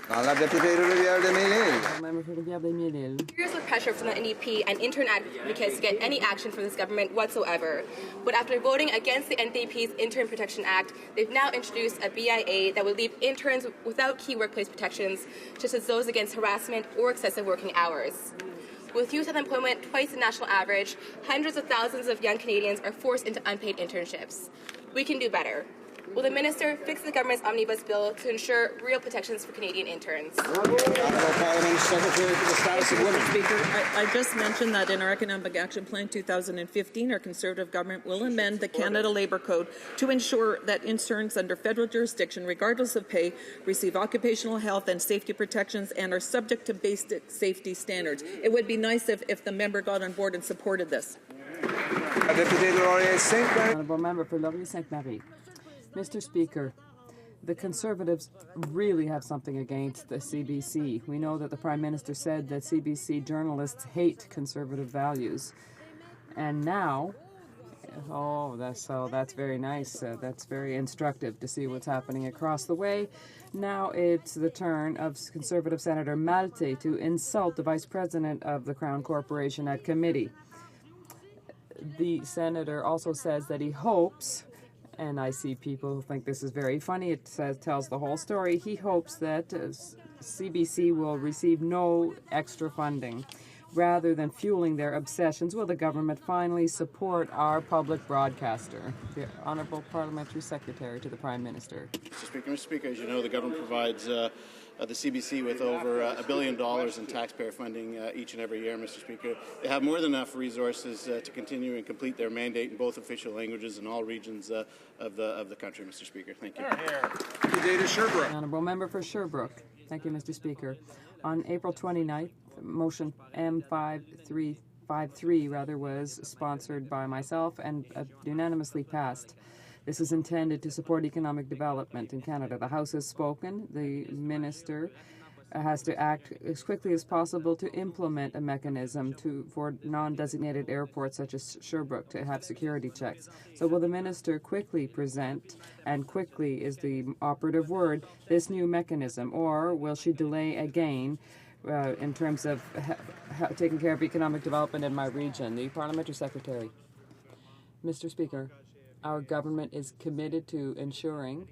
Member for Rivière-des-Mille-Îles. Years of pressure from the NDP and intern advocates to get any action from this government whatsoever. But after voting against the NDP's Intern Protection Act, they've now introduced a BIA that would leave interns without key workplace protections, such as those against harassment or excessive working hours. With youth unemployment twice the national average, hundreds of thousands of young Canadians are forced into unpaid internships. We can do better. Will the minister fix the government's omnibus bill to ensure real protections for Canadian interns? Honourable Parliament Secretary for the Status of Women. Speaker, I just mentioned that in our Economic Action Plan 2015, our Conservative government will amend the Canada Labour Code to ensure that interns under federal jurisdiction, regardless of pay, receive occupational health and safety protections and are subject to basic safety standards. It would be nice if the member got on board and supported this. Honourable Member for Laurier-Sainte-Marie. Mr. Speaker, the Conservatives really have something against the CBC. We know that the Prime Minister said that CBC journalists hate Conservative values. And now, that's very nice. That's very instructive to see what's happening across the way. Now it's the turn of Conservative Senator Malte to insult the Vice President of the Crown Corporation at committee. The Senator also says that he hopes, and I see people who think this is very funny, it tells the whole story, he hopes that CBC will receive no extra funding. Rather than fueling their obsessions, will the government finally support our public broadcaster? The Honourable Parliamentary Secretary to the Prime Minister. Mr. Speaker, as you know, the government provides the CBC with over $1 billion in taxpayer funding each and every year, Mr. Speaker. They have more than enough resources to continue and complete their mandate in both official languages in all regions of the country, Mr. Speaker. Thank you. Honourable Member for Sherbrooke. Thank you, Mr. Speaker. On April 29th, motion M5353 was sponsored by myself and unanimously passed. This is intended to support economic development in Canada. The House has spoken. The Minister has to act as quickly as possible to implement a mechanism for non-designated airports such as Sherbrooke to have security checks. So will the Minister quickly present, and quickly is the operative word, this new mechanism, or will she delay again in terms of taking care of economic development in my region? The Parliamentary Secretary. Mr. Speaker, our government is committed to ensuring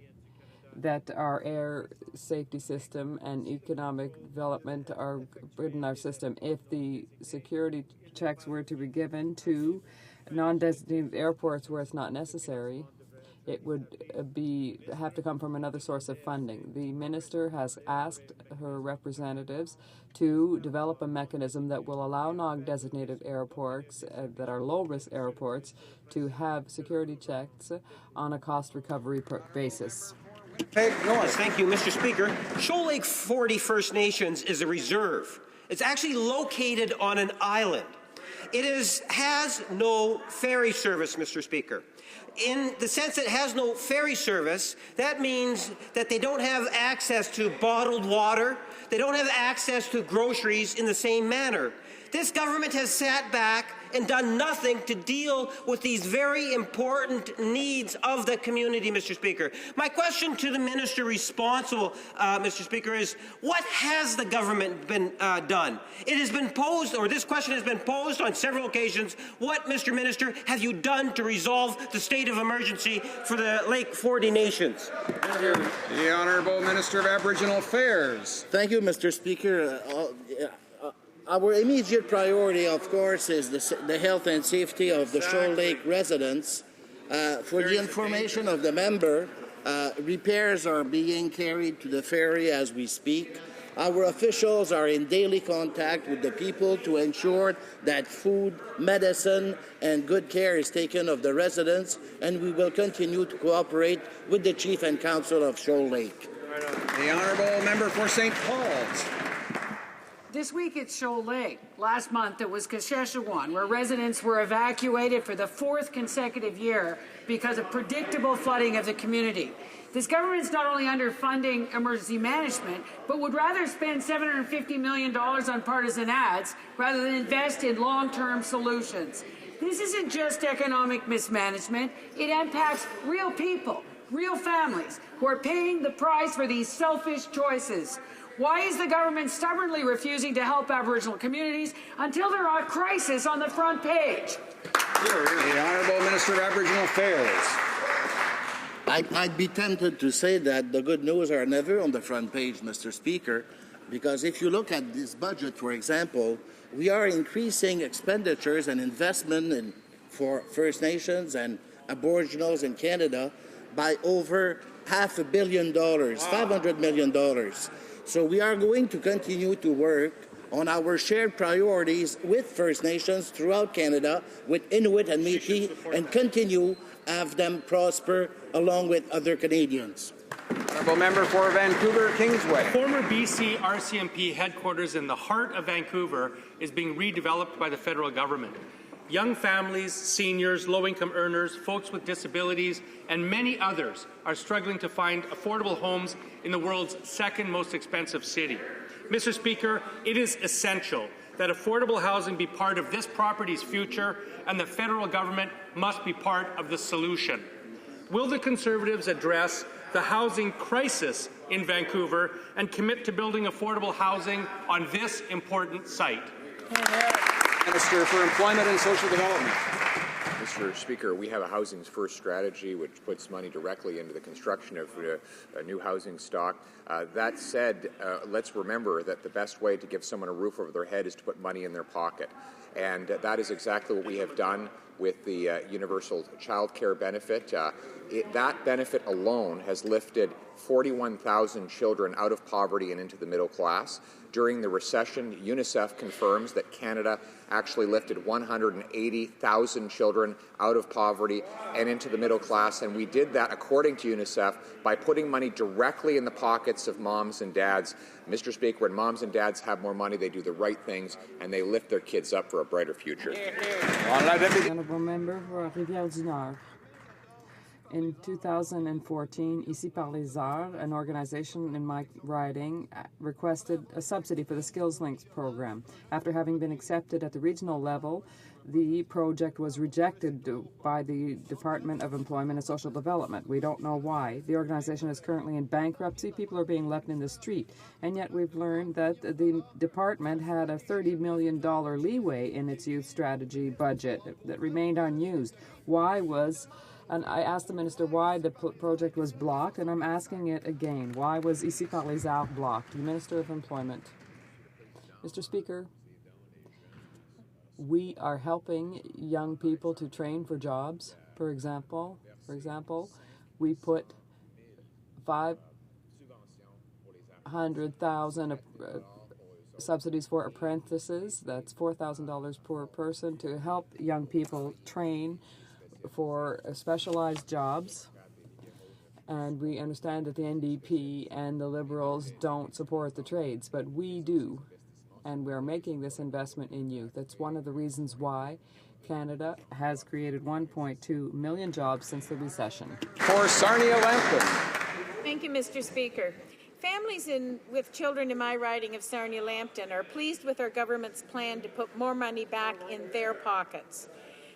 that our air safety system and economic development are in our system. If the security checks were to be given to non-designated airports where it's not necessary, it would have to come from another source of funding. The Minister has asked her representatives to develop a mechanism that will allow non-designated airports that are low-risk airports to have security checks on a cost recovery basis. Thank you, Mr. Speaker. Shoal Lake 40 First Nations is a reserve. It's actually located on an island. It has no ferry service, Mr. Speaker. In the sense that it has no ferry service, that means that they don't have access to bottled water, they don't have access to groceries in the same manner. This government has sat back and done nothing to deal with these very important needs of the community, Mr. Speaker. My question to the minister responsible, Mr. Speaker, is what has the government been done? It has been posed, or this question has been posed on several occasions. What, Mr. Minister, have you done to resolve the state of emergency for the Lake 40 nations? The Honourable Minister of Aboriginal Affairs. Thank you, Mr. Speaker. Our immediate priority, of course, is the health and safety of the Shoal Lake residents. For the information of the member, repairs are being carried to the ferry as we speak. Our officials are in daily contact with the people to ensure that food, medicine, and good care is taken of the residents, and we will continue to cooperate with the Chief and Council of Shoal Lake. The Honourable Member for St. Paul's. This week it's Shoal Lake. Last month it was Saskatchewan, where residents were evacuated for the 4th consecutive year because of predictable flooding of the community. This government's not only underfunding emergency management, but would rather spend $750 million on partisan ads rather than invest in long-term solutions. This isn't just economic mismanagement. It impacts real people, real families, who are paying the price for these selfish choices. Why is the government stubbornly refusing to help Aboriginal communities until there are crises on the front page? The Honourable Minister of Aboriginal Affairs. I'd be tempted to say that the good news are never on the front page, Mr. Speaker, because if you look at this budget, for example, we are increasing expenditures and investment for First Nations and Aboriginals in Canada by over $500 million, $500 million. So we are going to continue to work on our shared priorities with First Nations throughout Canada, with Inuit and Métis, and continue to have them prosper along with other Canadians. Honourable Member for Vancouver Kingsway. Former BC RCMP headquarters in the heart of Vancouver is being redeveloped by the federal government. Young families, seniors, low-income earners, folks with disabilities, and many others are struggling to find affordable homes in the world's second most expensive city. Mr. Speaker, it is essential that affordable housing be part of this property's future, and the federal government must be part of the solution. Will the Conservatives address the housing crisis in Vancouver and commit to building affordable housing on this important site? Minister for Employment and Social Development. Mr. Speaker, we have a Housing First strategy which puts money directly into the construction of a new housing stock. That said, let's remember that the best way to give someone a roof over their head is to put money in their pocket. And that is exactly what we have done with the universal child care benefit. That benefit alone has lifted 41,000 children out of poverty and into the middle class. During the recession, UNICEF confirms that Canada actually lifted 180,000 children out of poverty and into the middle class, and we did that, according to UNICEF, by putting money directly in the pockets of moms and dads. Mr. Speaker, when moms and dads have more money, they do the right things, and they lift their kids up for a brighter future. Honourable Member for Rivière-du-Nord. In 2014, Ici par les Arts, an organization in my riding, requested a subsidy for the Skills Links program. After having been accepted at the regional level, the project was rejected by the Department of Employment and Social Development. We don't know why. The organization is currently in bankruptcy. People are being left in the street. And yet we've learned that the department had a $30 million leeway in its youth strategy budget that remained unused. And I asked the minister why the project was blocked, and I'm asking it again. Why was Ici par les Arts blocked? The Minister of Employment. Mr. Speaker, we are helping young people to train for jobs. For example, we put 500,000 subsidies for apprentices. That's $4,000 per person to help young people train for specialized jobs. And we understand that the NDP and the Liberals don't support the trades, but we do. And we're making this investment in youth. That's one of the reasons why Canada has created 1.2 million jobs since the recession. For Sarnia-Lambton. Thank you, Mr. Speaker. Families with children in my riding of Sarnia-Lambton are pleased with our government's plan to put more money back in their pockets.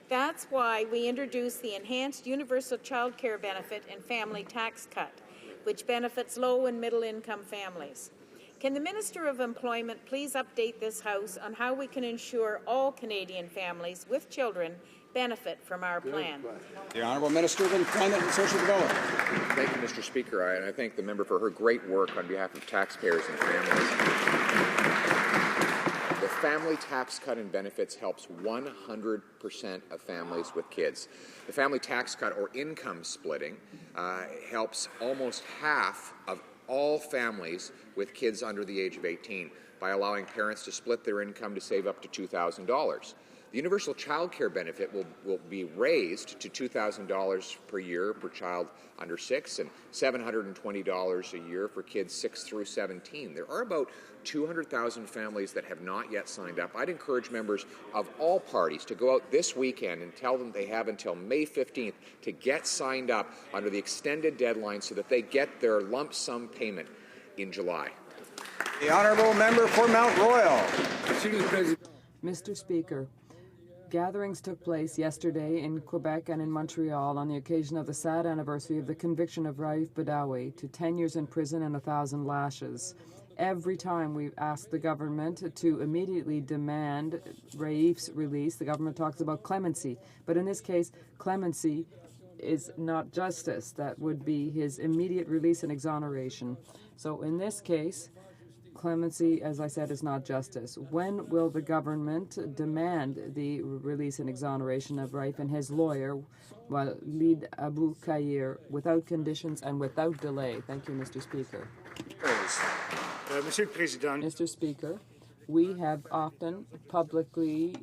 That's why we introduced the Enhanced Universal Child Care Benefit and Family Tax Cut, which benefits low and middle-income families. Can the Minister of Employment please update this House on how we can ensure all Canadian families with children benefit from our plan? The Honourable Minister of Employment and Social Development. Thank you, Mr. Speaker. And I thank the member for her great work on behalf of taxpayers and families. The family tax cut and benefits helps 100% of families with kids. The family tax cut, or income splitting, helps almost half of all families with kids under the age of 18 by allowing parents to split their income to save up to $2,000. The universal child care benefit will be raised to $2,000 per year per child under 6 and $720 a year for kids 6 through 17. There are about 200,000 families that have not yet signed up. I'd encourage members of all parties to go out this weekend and tell them they have until May 15th to get signed up under the extended deadline so that they get their lump sum payment in July. The Honourable Member for Mount Royal. Mr. Speaker, gatherings took place yesterday in Quebec and in Montreal on the occasion of the sad anniversary of the conviction of Raif Badawi to 10 years in prison and 1,000 lashes. Every time we've asked the government to immediately demand Raif's release, the government talks about clemency. But in this case, clemency is not justice. That would be his immediate release and exoneration. So in this case, Clemency, as I said, is not justice. When will the government demand the release and exoneration of Raif and his lawyer, Walid Abu Khair, without conditions and without delay? Thank you, Mr. Speaker. Mr. Speaker, we have often publicly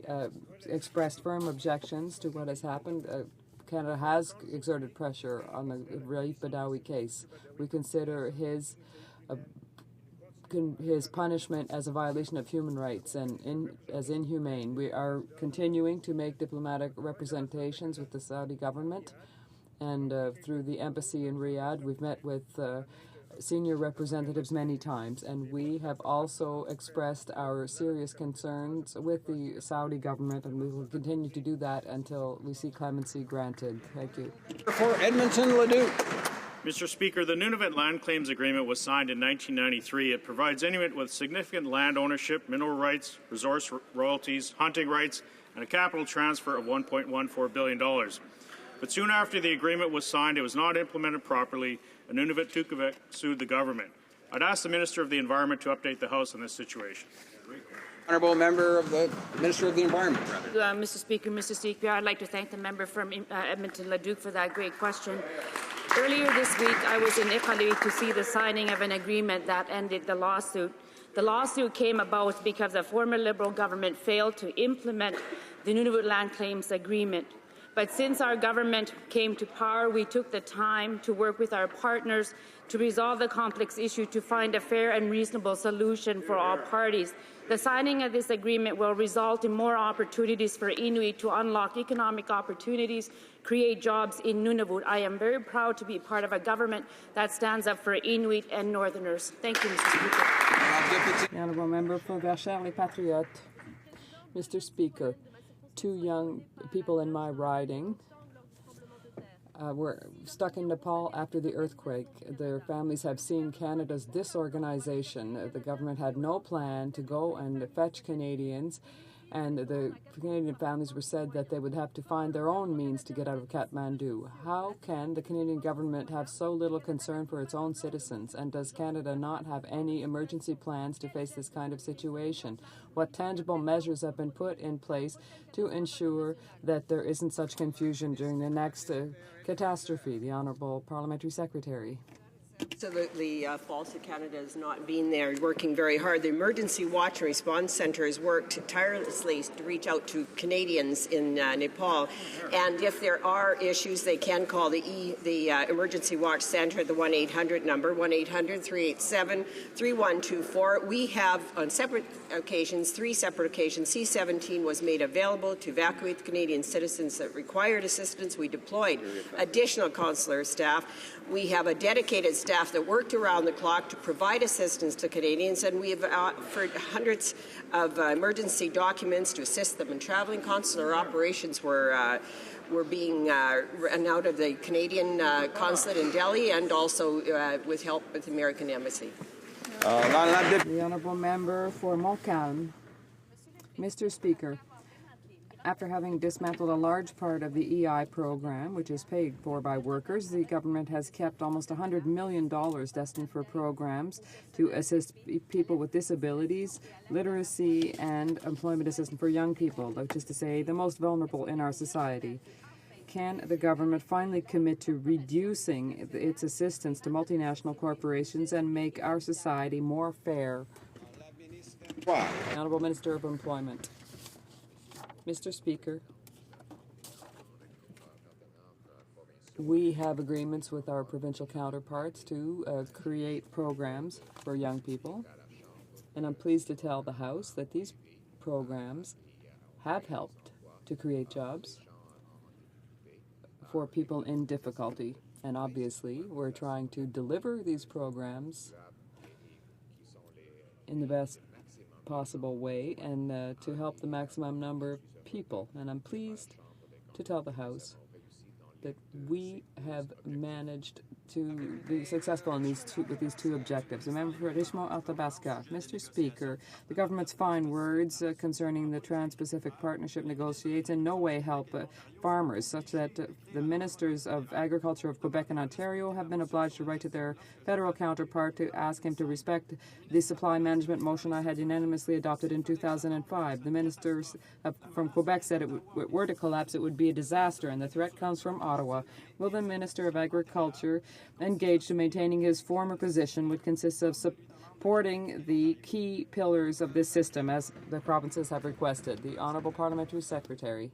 expressed firm objections to what has happened. Canada has exerted pressure on the Raif Badawi case. We consider his punishment as a violation of human rights and as inhumane. We are continuing to make diplomatic representations with the Saudi government, and through the embassy in Riyadh, we've met with senior representatives many times, and we have also expressed our serious concerns with the Saudi government, and we will continue to do that until we see clemency granted. Thank you. For Edmonton, Leduc. Mr. Speaker, the Nunavut Land Claims Agreement was signed in 1993. It provides Inuit with significant land ownership, mineral rights, resource royalties, hunting rights, and a capital transfer of $1.14 billion. But soon after the agreement was signed, it was not implemented properly, and Nunavut Tukavik sued the government. I'd ask the Minister of the Environment to update the House on this situation. Honourable Member of the Minister of the Environment. Mr. Speaker, I'd like to thank the member from Edmonton Leduc for that great question. Earlier this week, I was in Iqaluit to see the signing of an agreement that ended the lawsuit. The lawsuit came about because the former Liberal government failed to implement the Nunavut Land Claims Agreement. But since our government came to power, we took the time to work with our partners to resolve the complex issue to find a fair and reasonable solution for all parties. The signing of this agreement will result in more opportunities for Inuit to unlock economic opportunities, create jobs in Nunavut. I am very proud to be part of a government that stands up for Inuit and Northerners. Thank you, Mr. Speaker. The Honourable Member for Verchères Les Patriotes. Mr. Speaker, 2 young people in my riding were stuck in Nepal after the earthquake. Their families have seen Canada's disorganization. The government had no plan to go and fetch Canadians, and the Canadian families were said that they would have to find their own means to get out of Kathmandu. How can the Canadian government have so little concern for its own citizens, and does Canada not have any emergency plans to face this kind of situation? What tangible measures have been put in place to ensure that there isn't such confusion during the next catastrophe? The Honourable Parliamentary Secretary. Absolutely false that Canada has not been there working very hard. The Emergency Watch and Response Centre has worked tirelessly to reach out to Canadians in Nepal. And if there are issues, they can call the Emergency Watch Centre, the 1-800 number, 1-800-387-3124. We have, on separate occasions, 3 separate occasions, C-17 was made available to evacuate the Canadian citizens that required assistance. We deployed additional consular staff. We have a dedicated staff that worked around the clock to provide assistance to Canadians, and we have offered hundreds of emergency documents to assist them in traveling. Consular operations were being run out of the Canadian consulate in Delhi, and also with help with the American Embassy. The Honourable Member for Montcalm. Mr. Speaker, after having dismantled a large part of the EI program, which is paid for by workers, the government has kept almost $100 million destined for programs to assist people with disabilities, literacy, and employment assistance for young people, which is to say the most vulnerable in our society. Can the government finally commit to reducing its assistance to multinational corporations and make our society more fair? Why? Honourable Minister of Employment. Mr. Speaker, we have agreements with our provincial counterparts to create programs for young people, and I'm pleased to tell the House that these programs have helped to create jobs for people in difficulty, and obviously we're trying to deliver these programs in the best possible way and to help the maximum number of people. And I'm pleased to tell the House that we have managed to be successful in with these two objectives. The member for Richmond-Athabasca. Mr. Speaker, the government's fine words concerning the Trans-Pacific Partnership negotiates in no way help farmers, such that the ministers of Agriculture of Quebec and Ontario have been obliged to write to their federal counterpart to ask him to respect the supply management motion I had unanimously adopted in 2005. The ministers from Quebec said if it were to collapse, it would be a disaster, and the threat comes from Ottawa. Will the Minister of Agriculture engage to maintaining his former position, which consists of supporting the key pillars of this system, as the provinces have requested? The Honourable Parliamentary Secretary.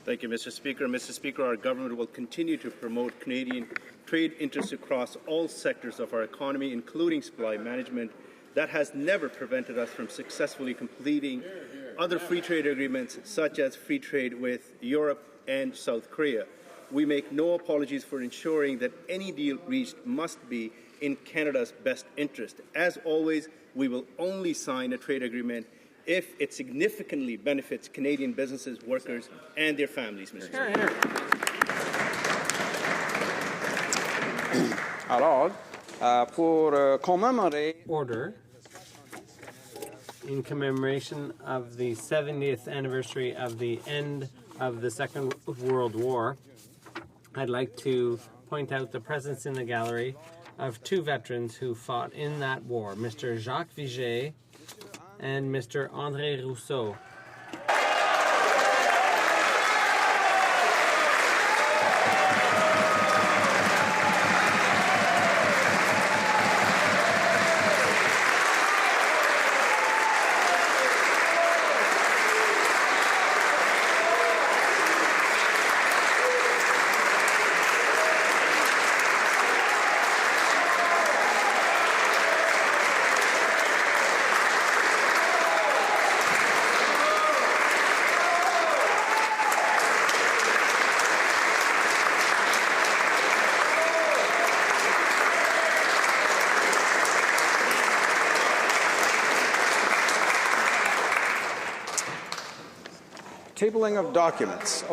Thank you, Mr. Speaker. Mr. Speaker, our government will continue to promote Canadian trade interests across all sectors of our economy, including supply management. That has never prevented us from successfully completing other free trade agreements, such as free trade with Europe and South Korea. We make no apologies for ensuring that any deal reached must be in Canada's best interest. As always, we will only sign a trade agreement if it significantly benefits Canadian businesses, workers, and their families, Mr. Speaker. Alors, pour commémorer... Order. In commemoration of the 70th anniversary of the end of the Second World War, I'd like to point out the presence in the gallery of two veterans who fought in that war, Mr. Jacques Viget and Mr. André Rousseau. Tabling of documents.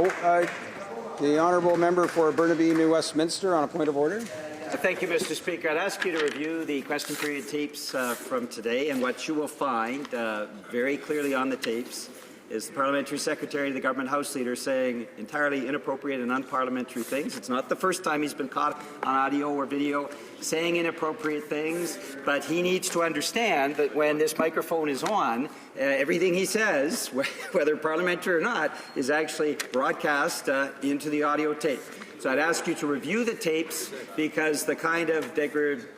The Honourable Member for Burnaby, New Westminster, on a point of order. Thank you, Mr. Speaker. I'd ask you to review the question period tapes from today, and what you will find very clearly on the tapes is the Parliamentary Secretary, the Government House Leader, saying entirely inappropriate and unparliamentary things. It's not the first time he's been caught on audio or video saying inappropriate things, but he needs to understand that when this microphone is on, everything he says, whether parliamentary or not, is actually broadcast into the audio tape. So I'd ask you to review the tapes, because the kind of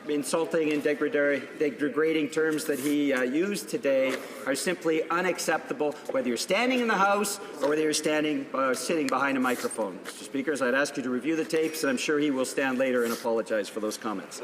insulting and degrading terms that he used today are simply unacceptable, whether you're standing in the House or whether you're sitting behind a microphone. Mr. Speaker, I'd ask you to review the tapes, and I'm sure he will stand later and apologize for those comments.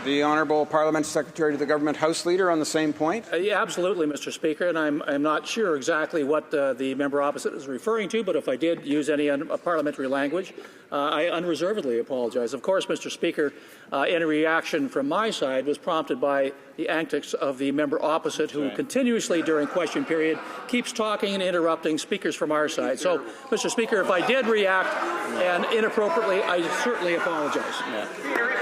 The Honourable Parliamentary Secretary to the Government House Leader on the same point. Yeah, absolutely, Mr. Speaker, and I'm not sure exactly what the member opposite is referring to, but if I did use any parliamentary language, I unreservedly apologize. Of course, Mr. Speaker, any reaction from my side was prompted by the antics of the member opposite, who continuously during question period keeps talking and interrupting speakers from our side. So, Mr. Speaker, if I did react and inappropriately, I certainly apologize. Yeah.